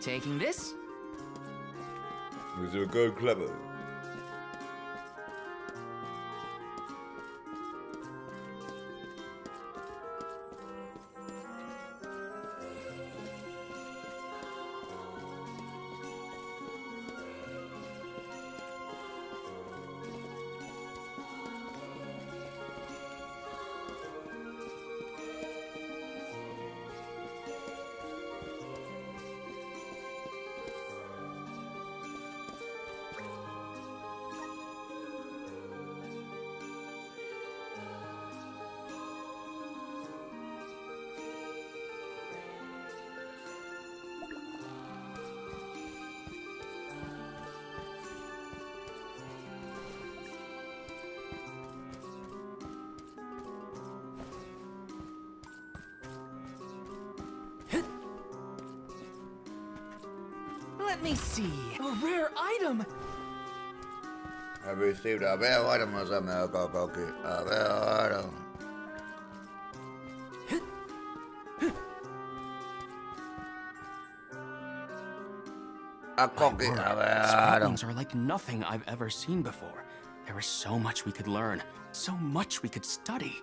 Speaker 1: Taking this.
Speaker 2: These are good, clever.
Speaker 1: Let me see. A rare item.
Speaker 2: I received a rare item or something. A rare item.
Speaker 7: Sproutlings are like nothing I've ever seen before. There is so much we could learn, so much we could study.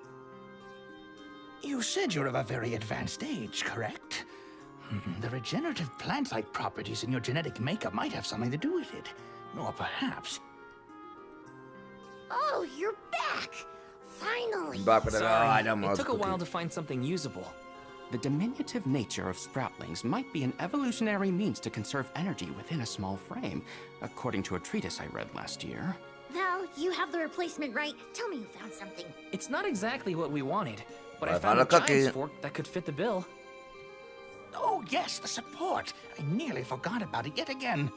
Speaker 8: You said you're of a very advanced age, correct? The regenerative plant-like properties in your genetic makeup might have something to do with it. Or perhaps...
Speaker 6: Oh, you're back! Finally!
Speaker 1: Sorry, it took a while to find something usable.
Speaker 7: The diminutive nature of sproutlings might be an evolutionary means to conserve energy within a small frame, according to a treatise I read last year.
Speaker 6: Val, you have the replacement, right? Tell me you found something.
Speaker 1: It's not exactly what we wanted, but I
Speaker 2: I
Speaker 1: found
Speaker 2: found
Speaker 1: a
Speaker 2: a cookie.
Speaker 1: giant's fork that could fit the bill.
Speaker 8: Oh, yes, the support. I nearly forgot about it yet again.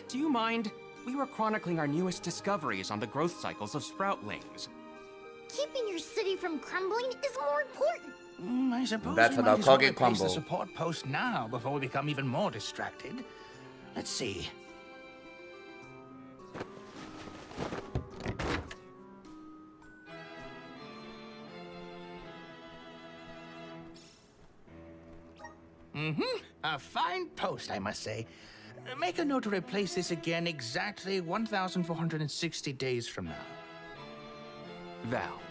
Speaker 7: Do you mind? We were chronicling our newest discoveries on the growth cycles of sproutlings.
Speaker 6: Keeping your city from crumbling is more important.
Speaker 8: I suppose
Speaker 2: That's
Speaker 8: we
Speaker 2: how
Speaker 8: might as well
Speaker 2: cookie
Speaker 8: replace the
Speaker 2: crumble.
Speaker 8: support post now before we become even more distracted. Let's see. A fine post, I must say. Make a note to replace this again exactly 1,460 days from now.
Speaker 7: Val,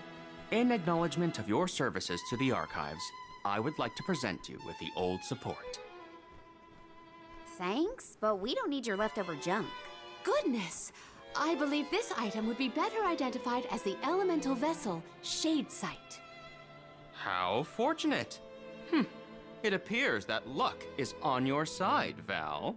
Speaker 7: in acknowledgement of your services to the archives, I would like to present you with the old support.
Speaker 3: Thanks, but we don't need your leftover junk.
Speaker 5: Goodness! I believe this item would be better identified as the elemental vessel, Shade Sight.
Speaker 7: How fortunate! It appears that luck is on your side, Val.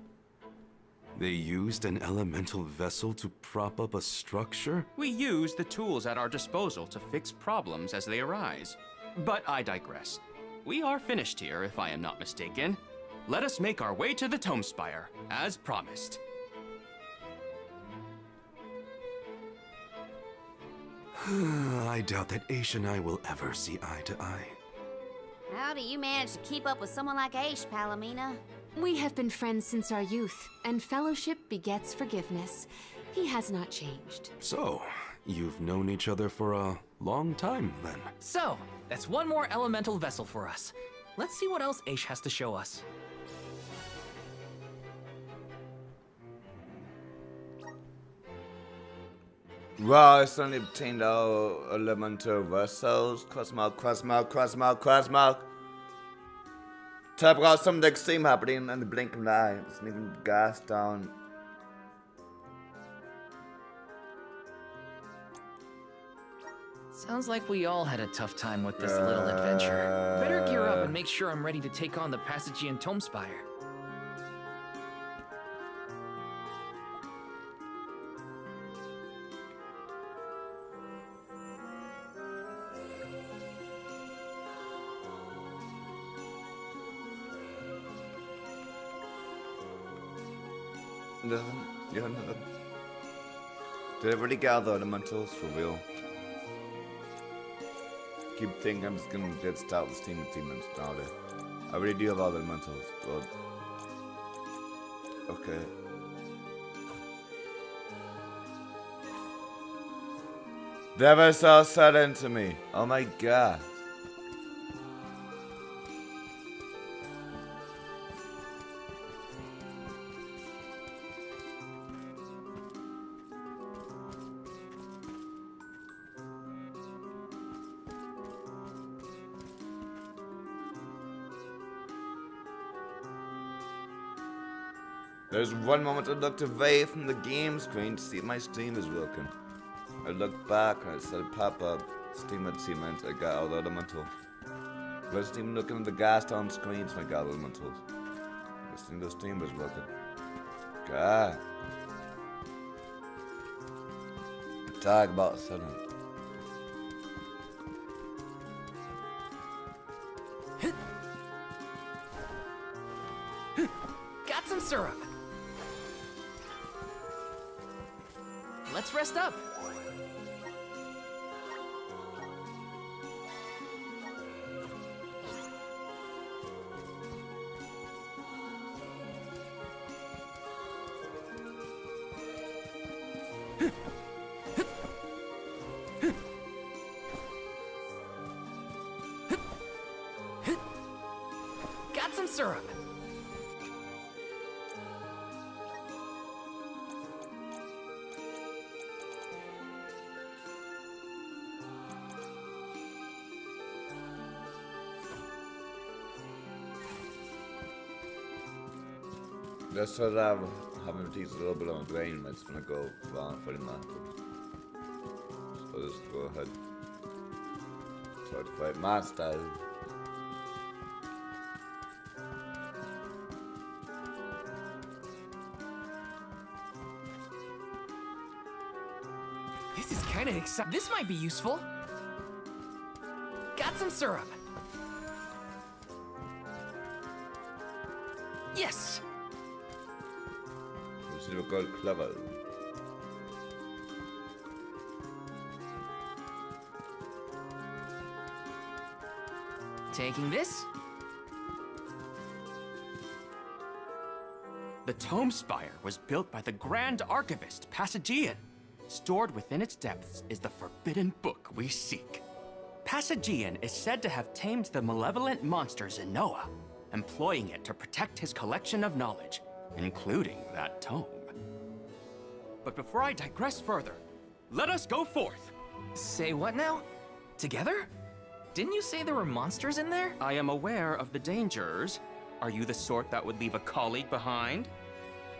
Speaker 4: They used an elemental vessel to prop up a structure?
Speaker 7: We use the tools at our disposal to fix problems as they arise. But I digress. We are finished here, if I am not mistaken. Let us make our way to the Tome Spire, as promised.
Speaker 4: I doubt that Aish and I will ever see eye to eye.
Speaker 3: How do you manage to keep up with someone like Aish, Palomina?
Speaker 5: We have been friends since our youth, and fellowship begets forgiveness. He has not changed.
Speaker 4: So, you've known each other for a long time, then?
Speaker 1: So, that's one more elemental vessel for us. Let's see what else Aish has to show us.
Speaker 2: Wow, I suddenly obtained our elemental vessels. Cross mark, cross mark, cross mark, cross mark. Type out something extreme happening in the blink of an eye. It's even gas down.
Speaker 1: Sounds like we all had a tough time with this little adventure. Better gear up and make sure I'm ready to take on the Passagian Tome Spire.
Speaker 2: Nothing. Yeah, nothing. Did everybody gather elementals for real? Keep thinking I'm just gonna get start with Steam of Demons started. I really do have all the elementals, but okay. They were so sudden to me. Oh my god. There's one moment I looked away from the game screen to see if my Steam is working. I looked back and it said pop up Steam achievements. I got all the elementals. I wasn't even looking at the gas down screens when I got elementals. I think the Steam was working. God. Talk about sudden.
Speaker 1: Got some syrup. Let's rest up. Got some syrup.
Speaker 2: Let's sort of have him teach a little bit on brain when it's gonna go wrong for him. So just go ahead. Try to fight my style.
Speaker 1: This is kind of exciting. This might be useful. Got some syrup. Yes.
Speaker 2: This is called clever.
Speaker 1: Taking this.
Speaker 7: The Tome Spire was built by the Grand Archivist, Passagian. Stored within its depths is the forbidden book we seek. Passagian is said to have tamed the malevolent monster Zenoa, employing it to protect his collection of knowledge, including that tome. But before I digress further, let us go forth.
Speaker 1: Say what now? Together? Didn't you say there were monsters in there?
Speaker 7: I am aware of the dangers. Are you the sort that would leave a colleague behind?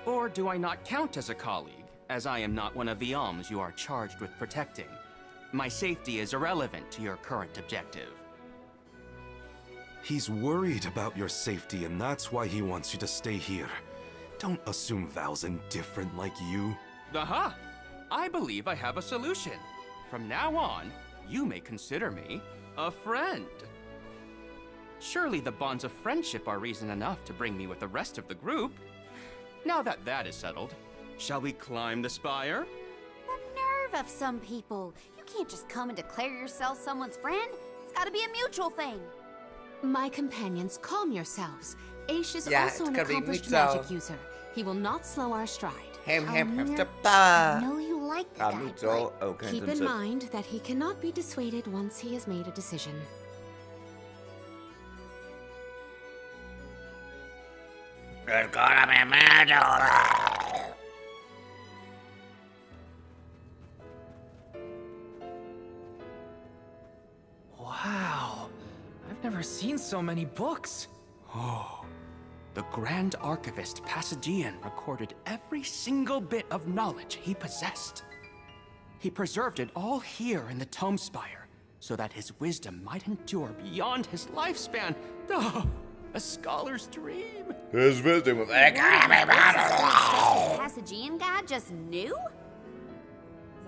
Speaker 7: Or do I not count as a colleague, as I am not one of the alms you are charged with protecting? My safety is irrelevant to your current objective.
Speaker 4: He's worried about your safety, and that's why he wants you to stay here. Don't assume Val's indifferent like you.
Speaker 7: Aha! I believe I have a solution. From now on, you may consider me a friend. Surely the bonds of friendship are reason enough to bring me with the rest of the group. Now that that is settled, shall we climb the spire?
Speaker 3: The nerve of some people. You can't just come and declare yourself someone's friend. It's gotta be a mutual thing.
Speaker 5: My companions, calm yourselves. Aish is
Speaker 2: Yeah,
Speaker 5: also
Speaker 2: it's
Speaker 5: an
Speaker 2: gotta be
Speaker 5: accomplished
Speaker 2: mutual.
Speaker 5: magic user. He will not slow our stride.
Speaker 3: I know you like the guy, but
Speaker 5: Keep in mind that he cannot be dissuaded once he has made a decision.
Speaker 2: It's gonna be magical.
Speaker 1: Wow. I've never seen so many books.
Speaker 7: Oh, the Grand Archivist Passagian recorded every single bit of knowledge he possessed. He preserved it all here in the Tome Spire, so that his wisdom might endure beyond his lifespan. Oh, a scholar's dream.
Speaker 2: His wisdom was
Speaker 3: Passagian guy just knew?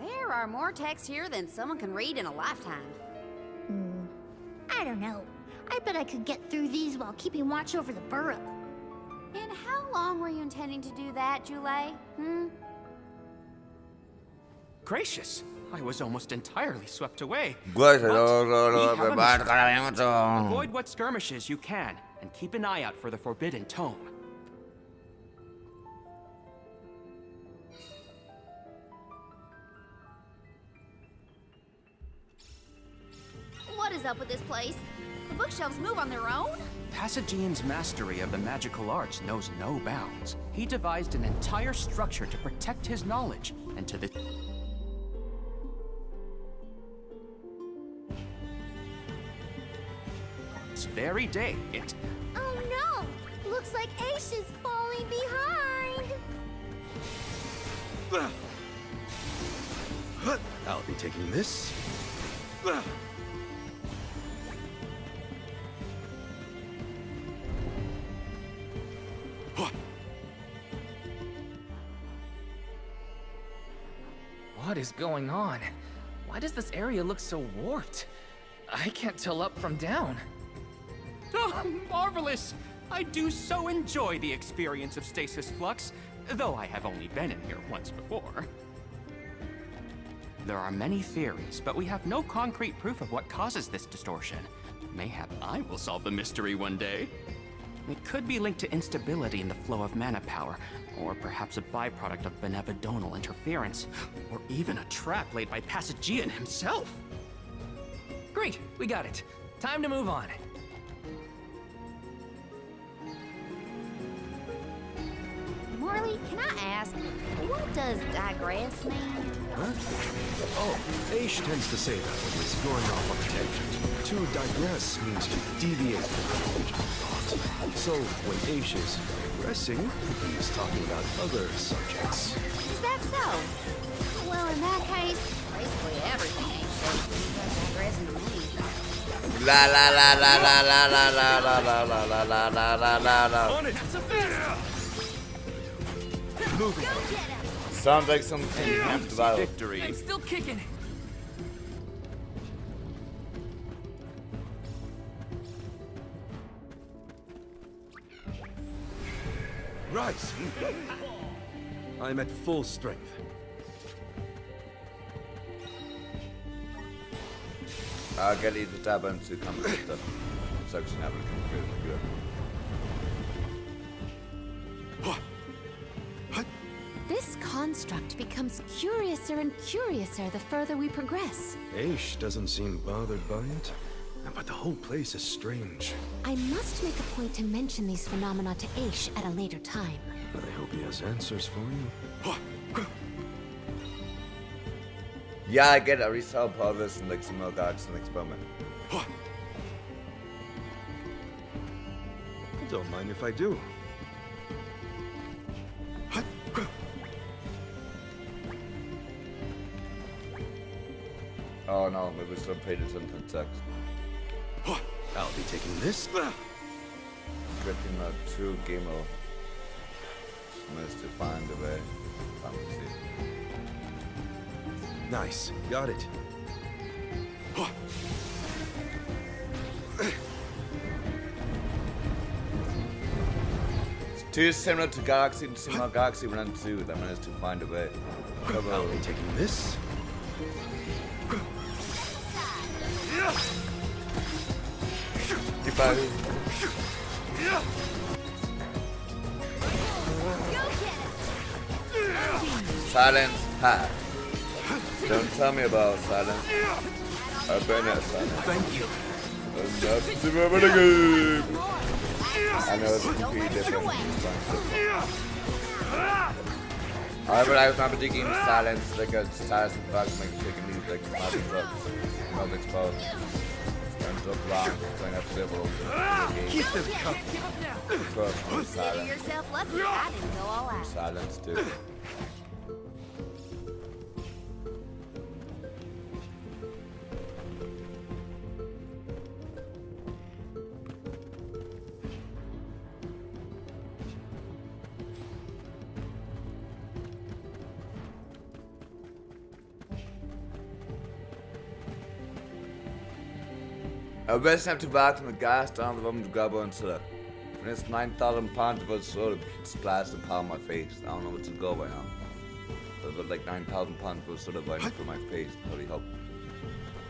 Speaker 3: There are more texts here than someone can read in a lifetime.
Speaker 13: I don't know. I bet I could get through these while keeping watch over the burrow.
Speaker 3: And how long were you intending to do that, Jule?
Speaker 7: Gracious, I was almost entirely swept away.
Speaker 2: Avoid
Speaker 7: Avoid what skirmishes you can, and keep an eye out for the Forbidden Tome.
Speaker 3: What is up with this place? The bookshelves move on their own?
Speaker 7: Passagian's mastery of the magical arts knows no bounds. He devised an entire structure to protect his knowledge, and to this very day, it...
Speaker 13: Oh no! Looks like Aish is falling behind!
Speaker 4: I'll be taking this.
Speaker 1: What is going on? Why does this area look so warped? I can't tell up from down.
Speaker 7: Oh, marvelous! I do so enjoy the experience of stasis flux, though I have only been in here once before. There are many theories, but we have no concrete proof of what causes this distortion. Mayhap I will solve the mystery one day. It could be linked to instability in the flow of mana power, or perhaps a byproduct of benevodonal interference, or even a trap laid by Passagian himself.
Speaker 1: Great, we got it. Time to move on.
Speaker 3: Morley, can I ask, what does digress mean?
Speaker 4: Huh? Oh, Aish tends to say that when he's going off on a tangent. To digress means to deviate from the original thought. So, when Aish is progressing, he's talking about other subjects.
Speaker 3: Is that so? Well, in that case, basically everything ain't progressing to me.
Speaker 2: La la la la la la la la la la la la la la la la la.
Speaker 9: On it! That's a fist!
Speaker 4: Moving.
Speaker 2: Sounds like something you have to battle.
Speaker 4: Victory.
Speaker 1: I'm still kicking.
Speaker 4: Rise. I'm at full strength.
Speaker 2: I'll get you the tab to come with the section have
Speaker 5: This construct becomes curiouser and curiouser the further we progress.
Speaker 4: Aish doesn't seem bothered by it, but the whole place is strange.
Speaker 5: I must make a point to mention these phenomena to Aish at a later time.
Speaker 4: I hope he has answers for you.
Speaker 2: Yeah, I get it. I resell pelvis and like some more guards and experiment.
Speaker 4: Don't mind if I do.
Speaker 2: Oh no, maybe we should have paid attention to text.
Speaker 4: I'll be taking this.
Speaker 2: Gripping a true gamer. Managed to find a way. Fantasy.
Speaker 4: Nice. Got it.
Speaker 2: It's too similar to Galaxy and similar Galaxy Run 2 that managed to find a way.
Speaker 4: I'll be taking this.
Speaker 2: Goodbye. Silence. Ha. Don't tell me about silence. I've been at silence.
Speaker 9: Thank you.
Speaker 2: Enough to remember the game. I know it's completely different. However, I remember the game silence like a silence and bugs make chicken music. Not exposed. Turns up wrong. Playing up civil.
Speaker 4: Keep them coming.
Speaker 3: Consider yourself lucky. I didn't go all out.
Speaker 2: Silence too. I best have to back from the gas down the room to grab on to when it's 9,000 pounds of it sort of splashed upon my face. I don't know what to go by now. But like 9,000 pounds was sort of right for my face. Holy hope.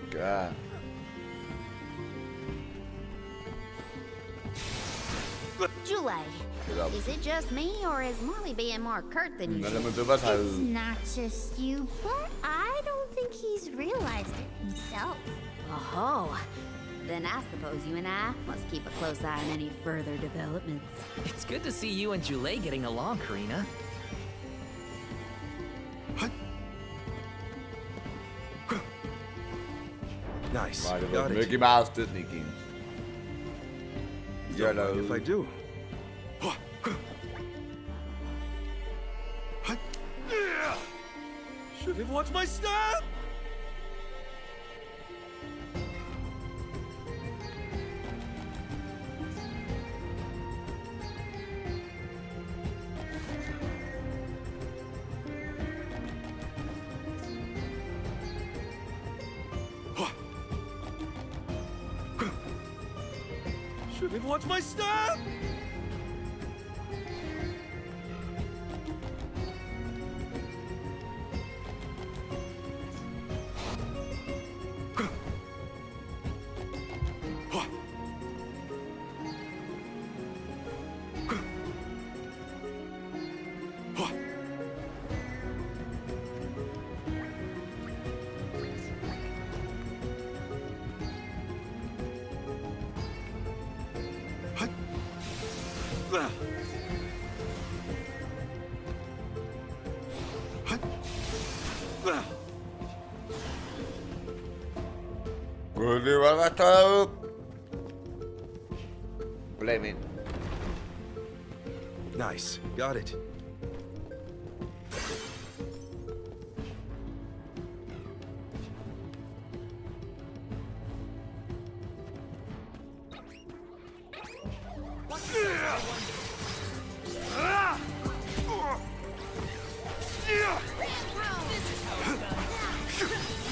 Speaker 2: God.
Speaker 3: Jule, is it just me, or is Marley being more curt than usual?
Speaker 13: It's not just you, but I don't think he's realized it himself.
Speaker 3: Oh, then I suppose you and I must keep a close eye on any further developments.
Speaker 1: It's good to see you and Jule getting along, Karina.
Speaker 4: Nice.
Speaker 2: Might have
Speaker 4: Got
Speaker 2: a
Speaker 4: it.
Speaker 2: Mickey Mouse Disney games.
Speaker 4: Don't mind if I do. Should have watched my step. Should have watched my step. Blame it. Nice. Got it.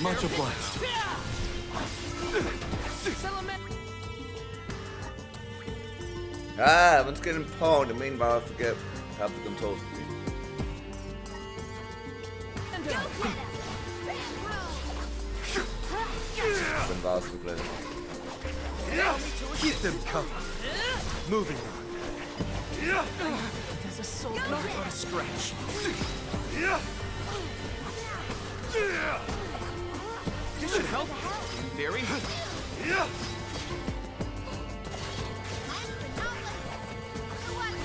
Speaker 4: Much obliged.
Speaker 2: Ah, one's getting pwned, and meanwhile I forget how to control the
Speaker 4: Keep them coming. Moving on.
Speaker 9: Does a soul know how to stretch? This should help. In theory.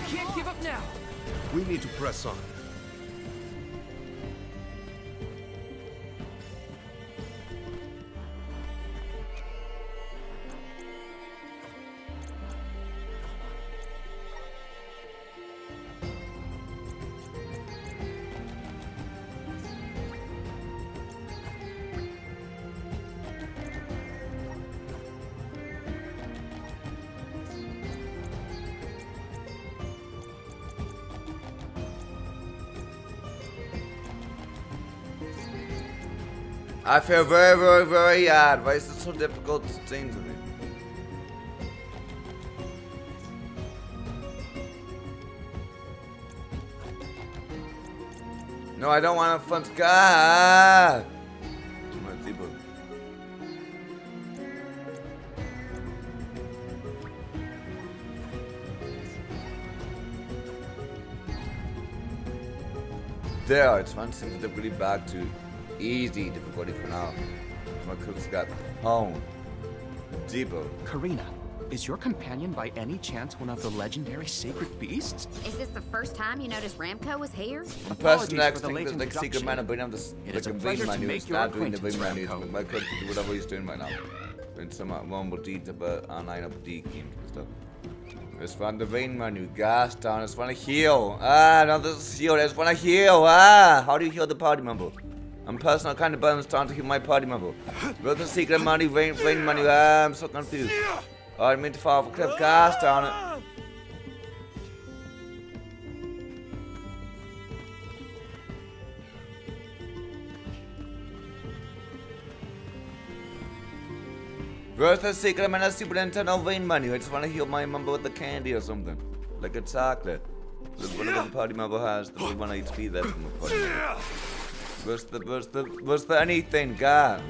Speaker 9: Can't give up now.
Speaker 4: We need to press on.
Speaker 2: I feel very, very, very hard. Why is it so difficult to sing to me? No, I don't want a fun sky. There, it's one thing to really back to easy difficulty for now. My cooks got home. Debo.
Speaker 7: Karina, is your companion by any chance one of the legendary sacred beasts?
Speaker 3: Is this the first time you noticed Ramco was here?
Speaker 2: The person next to the like secret man and bring him this like a vein menu. It's not doing the vein menu. My cook do whatever he's doing right now. Doing some rumble deeds about online up D games and stuff. It's from the vein menu. Gas down. It's from a heal. Ah, no, this is heal. It's from a heal. Ah, how do you heal the party member? I'm personal kind of balance down to heal my party member. Where's the secret money, vein menu? Ah, I'm so confused. Oh, I mean to fall off a cliff. Gas down it. Where's the secret man? Super Nintendo vein menu. I just want to heal my member with the candy or something. Like a chocolate. So whatever the party member has, the 1 HP that's from the party member. Where's the anything, God?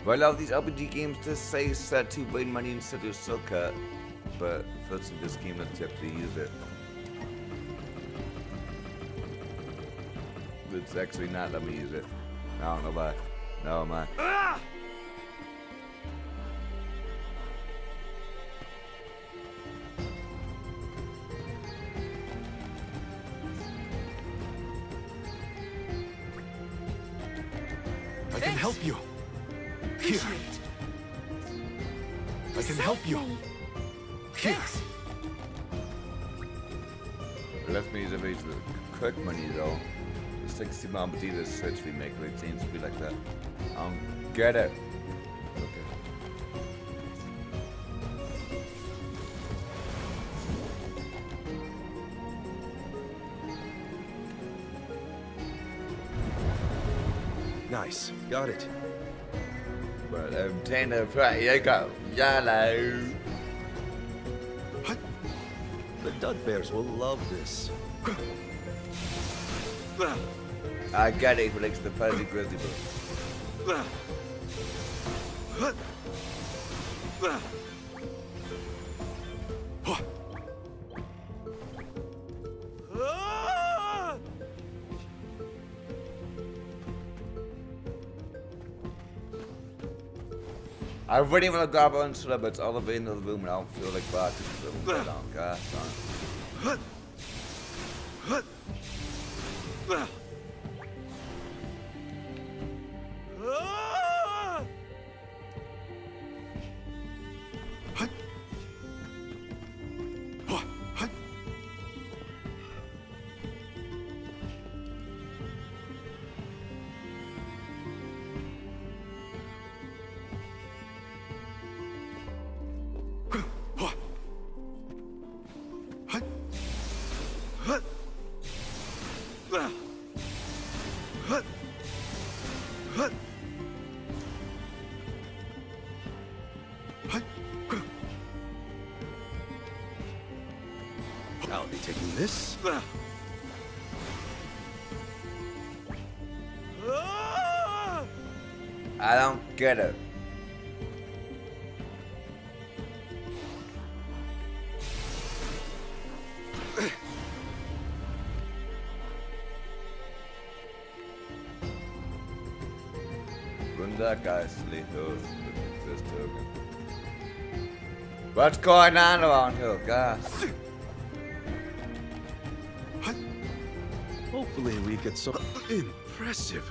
Speaker 2: Well, I love these RPG games to say set to vein money instead of silk cut. But first in this game, let's actually use it. It's actually not let me use it. I don't know why. No, am I?
Speaker 4: I can help you. Here. I can help you. Here.
Speaker 2: Let me use a bit of quick money though. The 60 bomb Adidas Switch remake, it seems to be like that. Get it. Okay.
Speaker 4: Nice. Got it.
Speaker 2: But I'm taking it right. Here you go. Yellow.
Speaker 4: The Dugbears will love this.
Speaker 2: I get it. He likes the fuzzy grizzly book. I really want to grab onto it, but it's all the way into the room and I don't feel like that. Gosh darn.
Speaker 4: be taking this.
Speaker 2: I don't get it. That guy's lethal. This token. What's going on around here, guys?
Speaker 4: Hopefully we get some impressive.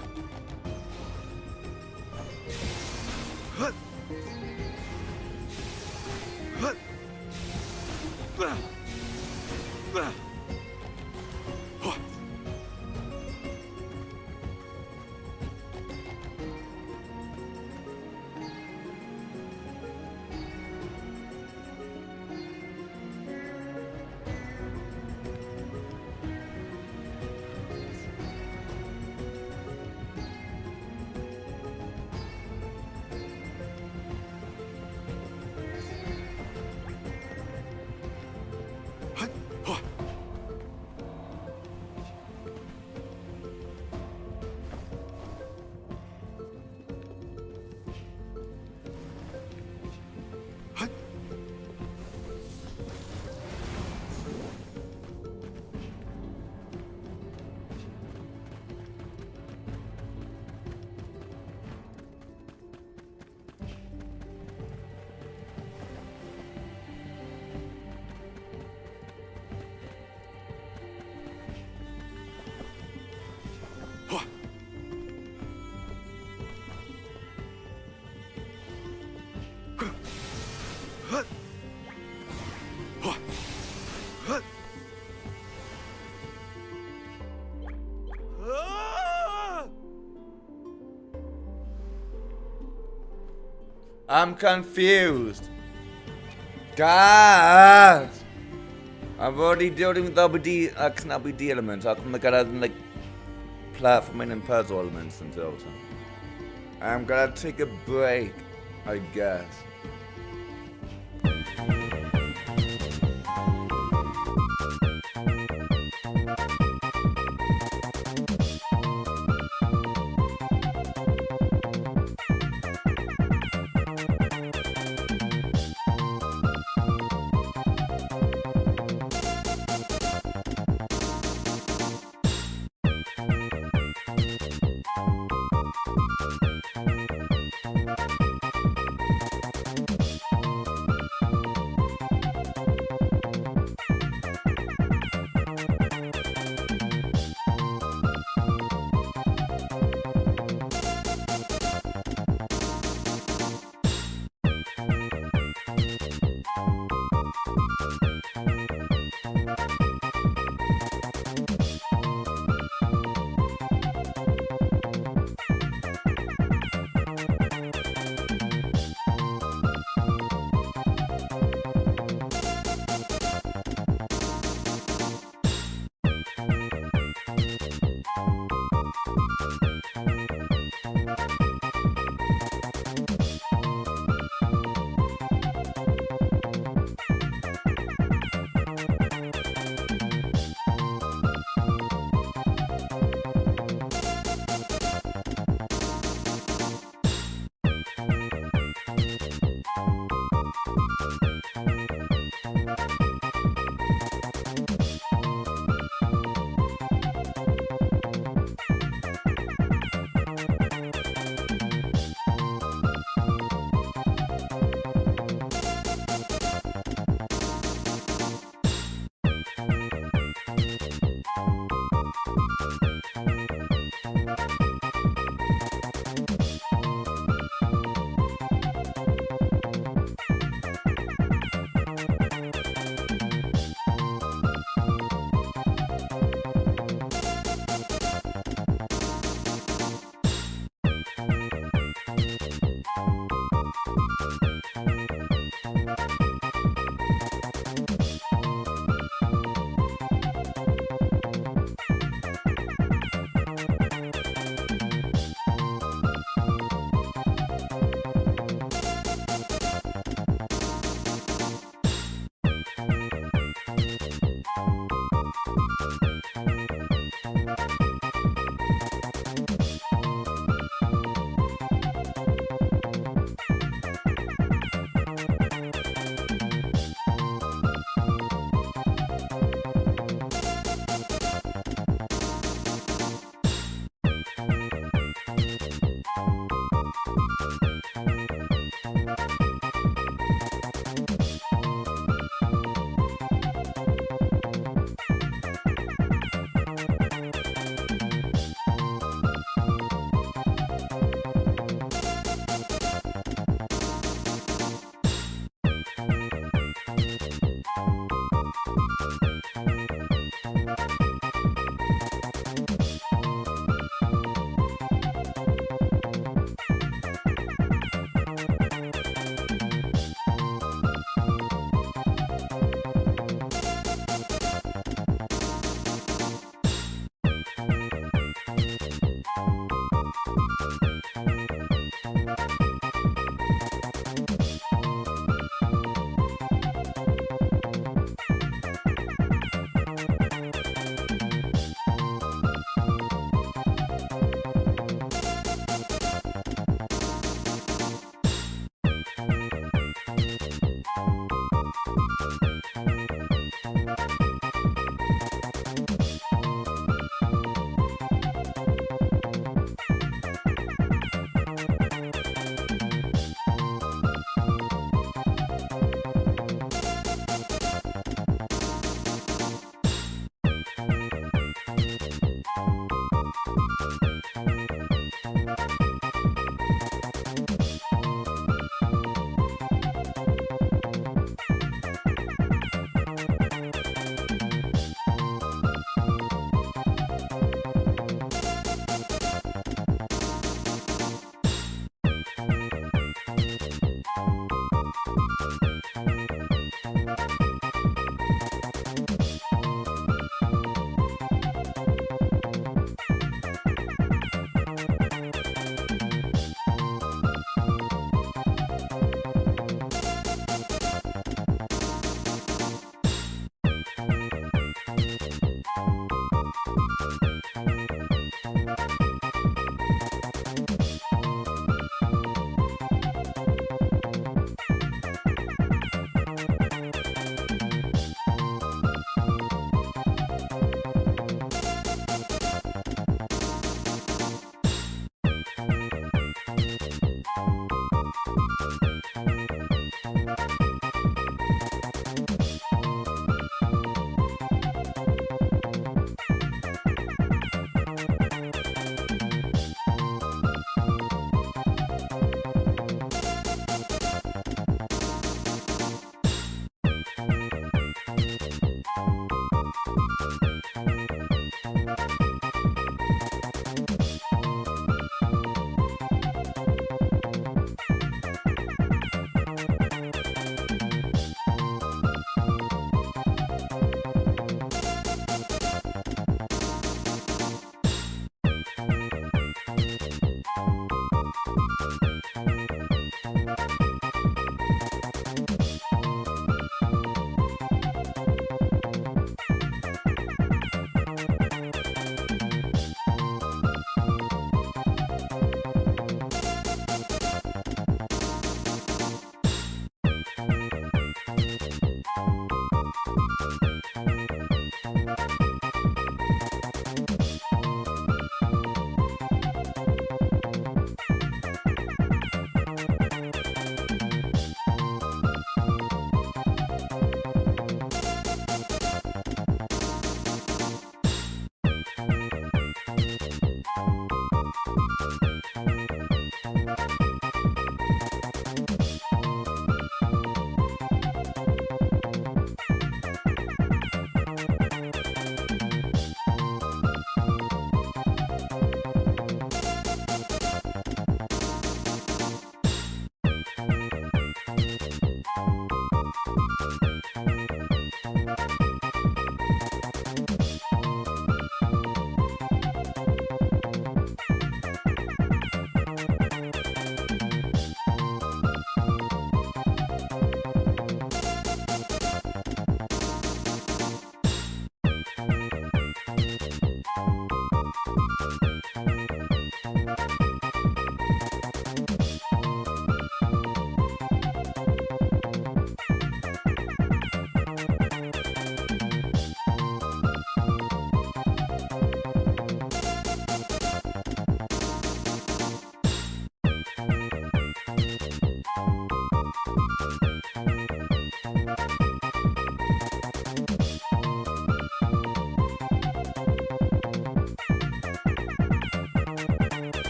Speaker 2: I'm confused. Guys! I'm already dealing with WD elements. How come I gotta like platforming and puzzle elements until time? I'm gonna take a break, I guess.